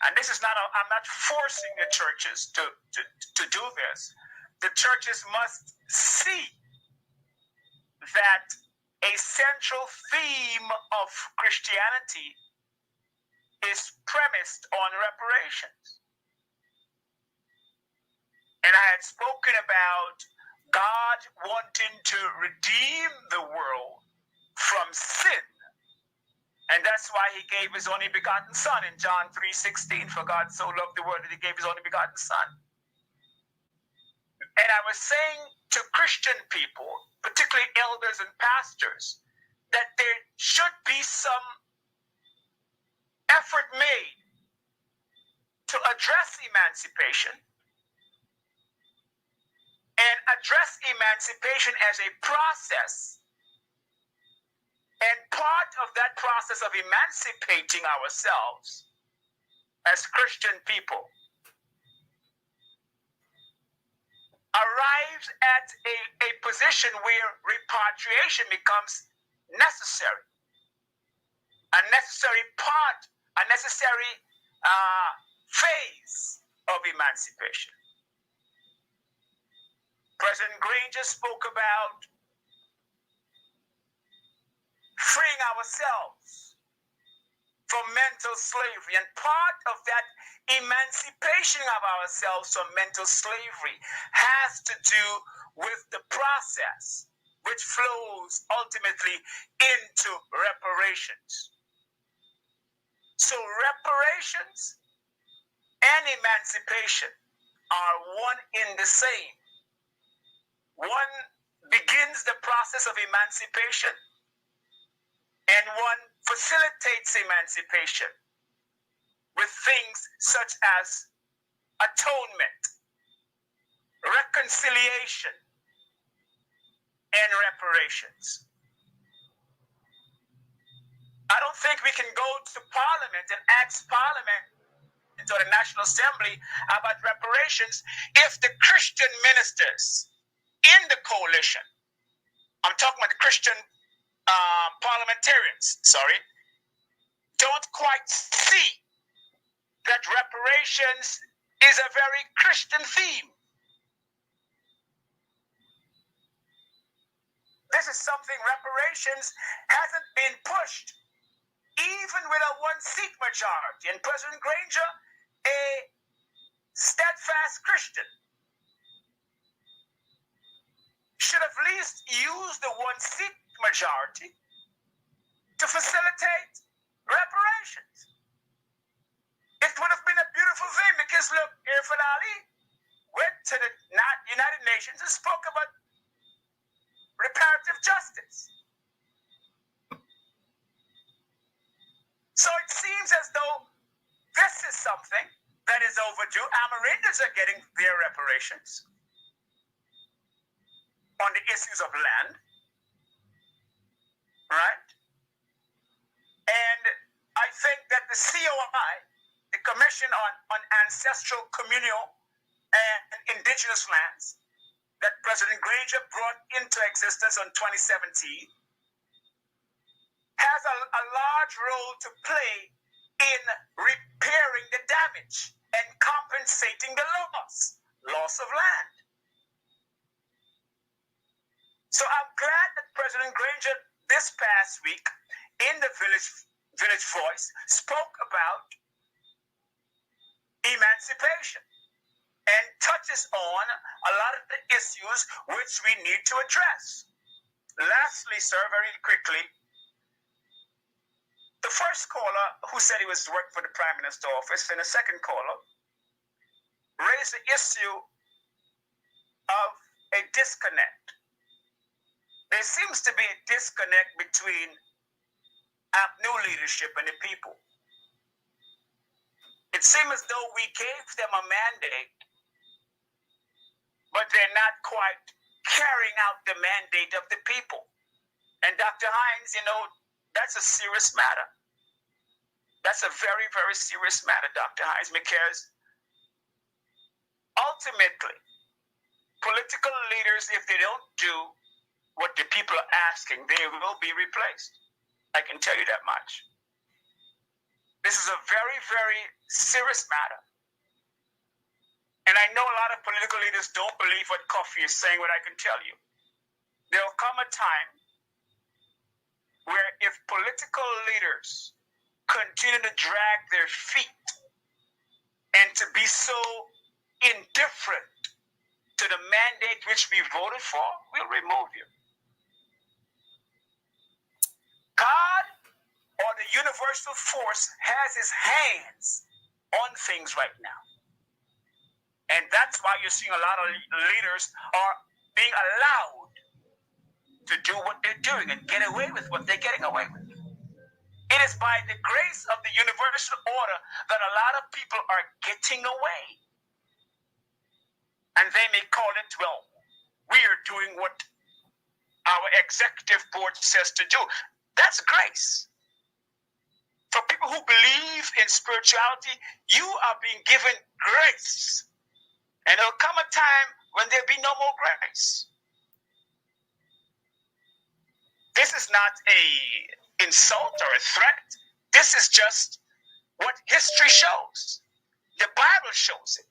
and this is not, I'm not forcing the churches to do this. The churches must see that a central theme of Christianity is premised on reparations. And I had spoken about God wanting to redeem the world from sin. And that's why he gave his only begotten son in John 3:16. For God so loved the world that he gave his only begotten son. And I was saying to Christian people, particularly elders and pastors, that there should be some effort made to address emancipation and address emancipation as a process. And part of that process of emancipating ourselves as Christian people arrives at a position where repatriation becomes necessary. A necessary part, a necessary phase of emancipation. President Granger spoke about freeing ourselves from mental slavery. And part of that emancipation of ourselves from mental slavery has to do with the process which flows ultimately into reparations. So reparations and emancipation are one in the same. One begins the process of emancipation, and one facilitates emancipation with things such as atonement, reconciliation, and reparations. I don't think we can go to Parliament and ask Parliament or the National Assembly about reparations if the Christian ministers in the coalition, I'm talking about the Christian parliamentarians, don't quite see that reparations is a very Christian theme. This is something, reparations hasn't been pushed, even with a one-seat majority. And President Granger, a steadfast Christian, should have at least used the one-seat majority to facilitate reparations. It would have been a beautiful thing because, look, Irfan Ali went to the United Nations and spoke about reparative justice. So it seems as though this is something that is overdue. Amerindians are getting their reparations on the issues of land, right? And I think that the COI, the Commission on Ancestral, Communal, and Indigenous Lands, that President Granger brought into existence in 2017, has a large role to play in repairing the damage and compensating the loss of land. So I'm glad that President Granger this past week in the Village Voice spoke about emancipation and touches on a lot of the issues which we need to address. Lastly, sir, very quickly, the first caller who said he was working for the Prime Minister's office and the second caller raised the issue of a disconnect. There seems to be a disconnect between new leadership and the people. It seems as though we gave them a mandate, but they're not quite carrying out the mandate of the people. And Dr. Hines, that's a serious matter. That's a very, very serious matter, Dr. Hines, because ultimately, political leaders, if they don't do what the people are asking, they will be replaced. I can tell you that much. This is a very, very serious matter. And I know a lot of political leaders don't believe what Kofi is saying, but I can tell you, there will come a time where if political leaders continue to drag their feet and to be so indifferent to the mandate which we voted for, we'll remove you. God or the universal force has his hands on things right now. And that's why you're seeing a lot of leaders are being allowed to do what they're doing and get away with what they're getting away with. It is by the grace of the universal order that a lot of people are getting away. And they may call it, well, we are doing what our executive board says to do. That's grace. For people who believe in spirituality, you are being given grace. And there'll come a time when there'll be no more grace. This is not an insult or a threat. This is just what history shows. The Bible shows it.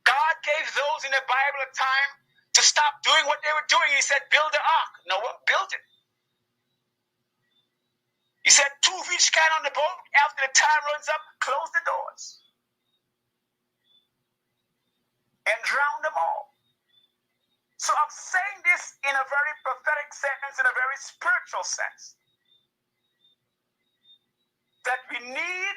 God gave those in the Bible a time to stop doing what they were doing. He said, build the ark. Noah built it. He said, 2 of each kind on the boat. After the time runs up, close the doors. And drown them all. So I'm saying this in a very prophetic sense, in a very spiritual sense. That we need,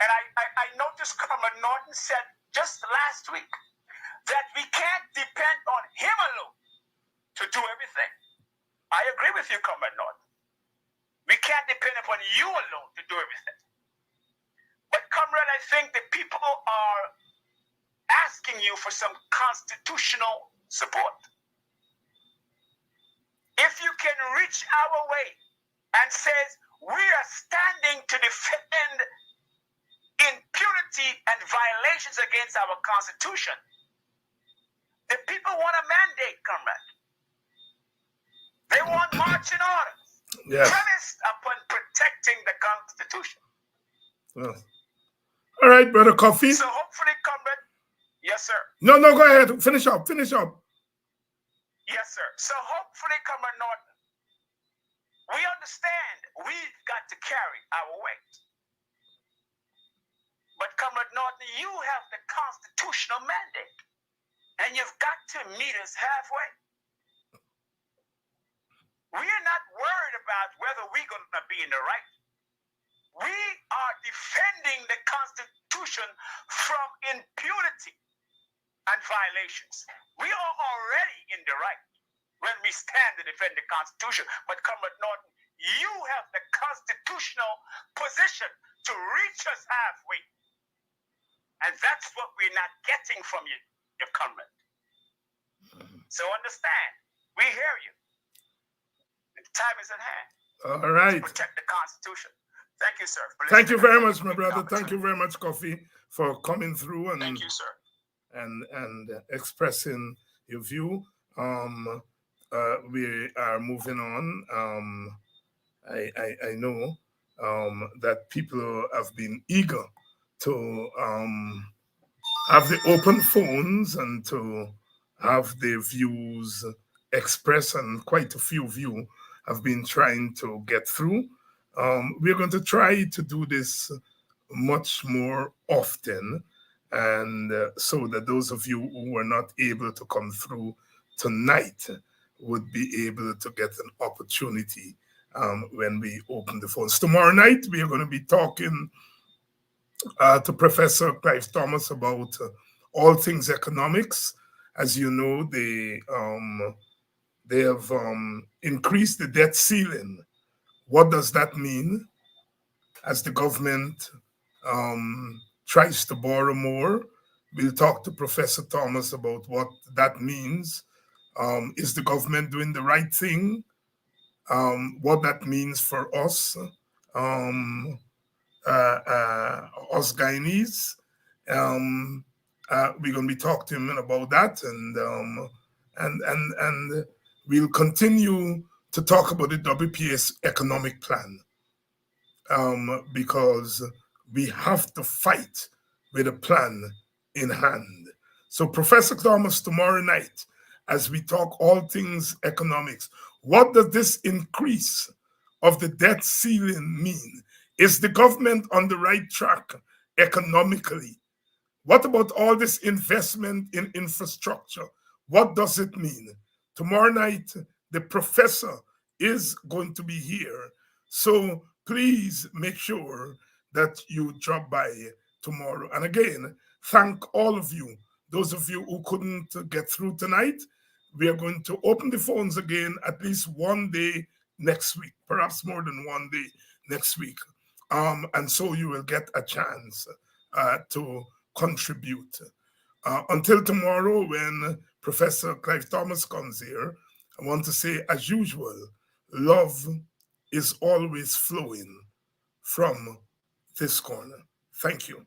and I noticed Comrade Norton said just last week, that we can't depend on him alone to do everything. I agree with you, Comrade Norton. We can't depend upon you alone to do everything. But Comrade, I think the people are asking you for some constitutional support. If you can reach our way and says, we are standing to defend impunity and violations against our Constitution, the people want a mandate, Comrade. They want marching orders, premised upon protecting the Constitution. Well, all right, Brother Kofi. So hopefully, Comrade, yes, sir. No, go ahead. Finish up. Yes, sir. So hopefully, Comrade Norton, we understand we've got to carry our weight. But Comrade Norton, you have the constitutional mandate, and you've got to meet us halfway. We are not worried about whether we're going to be in the right. We are defending the Constitution from impunity and violations. We are already in the right when we stand to defend the Constitution. But Comrade Norton, you have the constitutional position to reach us halfway. And that's what we're not getting from you, your Comrade. So understand, we hear you. The time is at hand. All right. To protect the Constitution. Thank you, sir. Thank you very much, my brother. Thank you very much, Kofi, for coming through and thank you, sir. and expressing your view. We are moving on. I know that people have been eager to have the open phones and to have their views expressed, and quite a few of you have been trying to get through. We're going to try to do this much more often, and so that those of you who were not able to come through tonight would be able to get an opportunity when we open the phones. Tomorrow night, we are going to be talking to Professor Clive Thomas about all things economics. As you know, they have increased the debt ceiling. What does that mean? As the government tries to borrow more, we'll talk to Professor Thomas about what that means. Is the government doing the right thing? What that means for us, us Guyanese, we're going to be talking to him about that, and we'll continue to talk about the WPS economic plan, because we have to fight with a plan in hand. So, Professor Thomas, tomorrow night, as we talk all things economics, what does this increase of the debt ceiling mean? Is the government on the right track economically? What about all this investment in infrastructure? What does it mean? Tomorrow night, the professor is going to be here. So please make sure that you drop by tomorrow. And again, thank all of you. Those of you who couldn't get through tonight, we are going to open the phones again at least one day next week, perhaps more than one day next week. And so you will get a chance to contribute. Until tomorrow, when Professor Clive Thomas comes here, I want to say, as usual, love is always flowing from this corner. Thank you.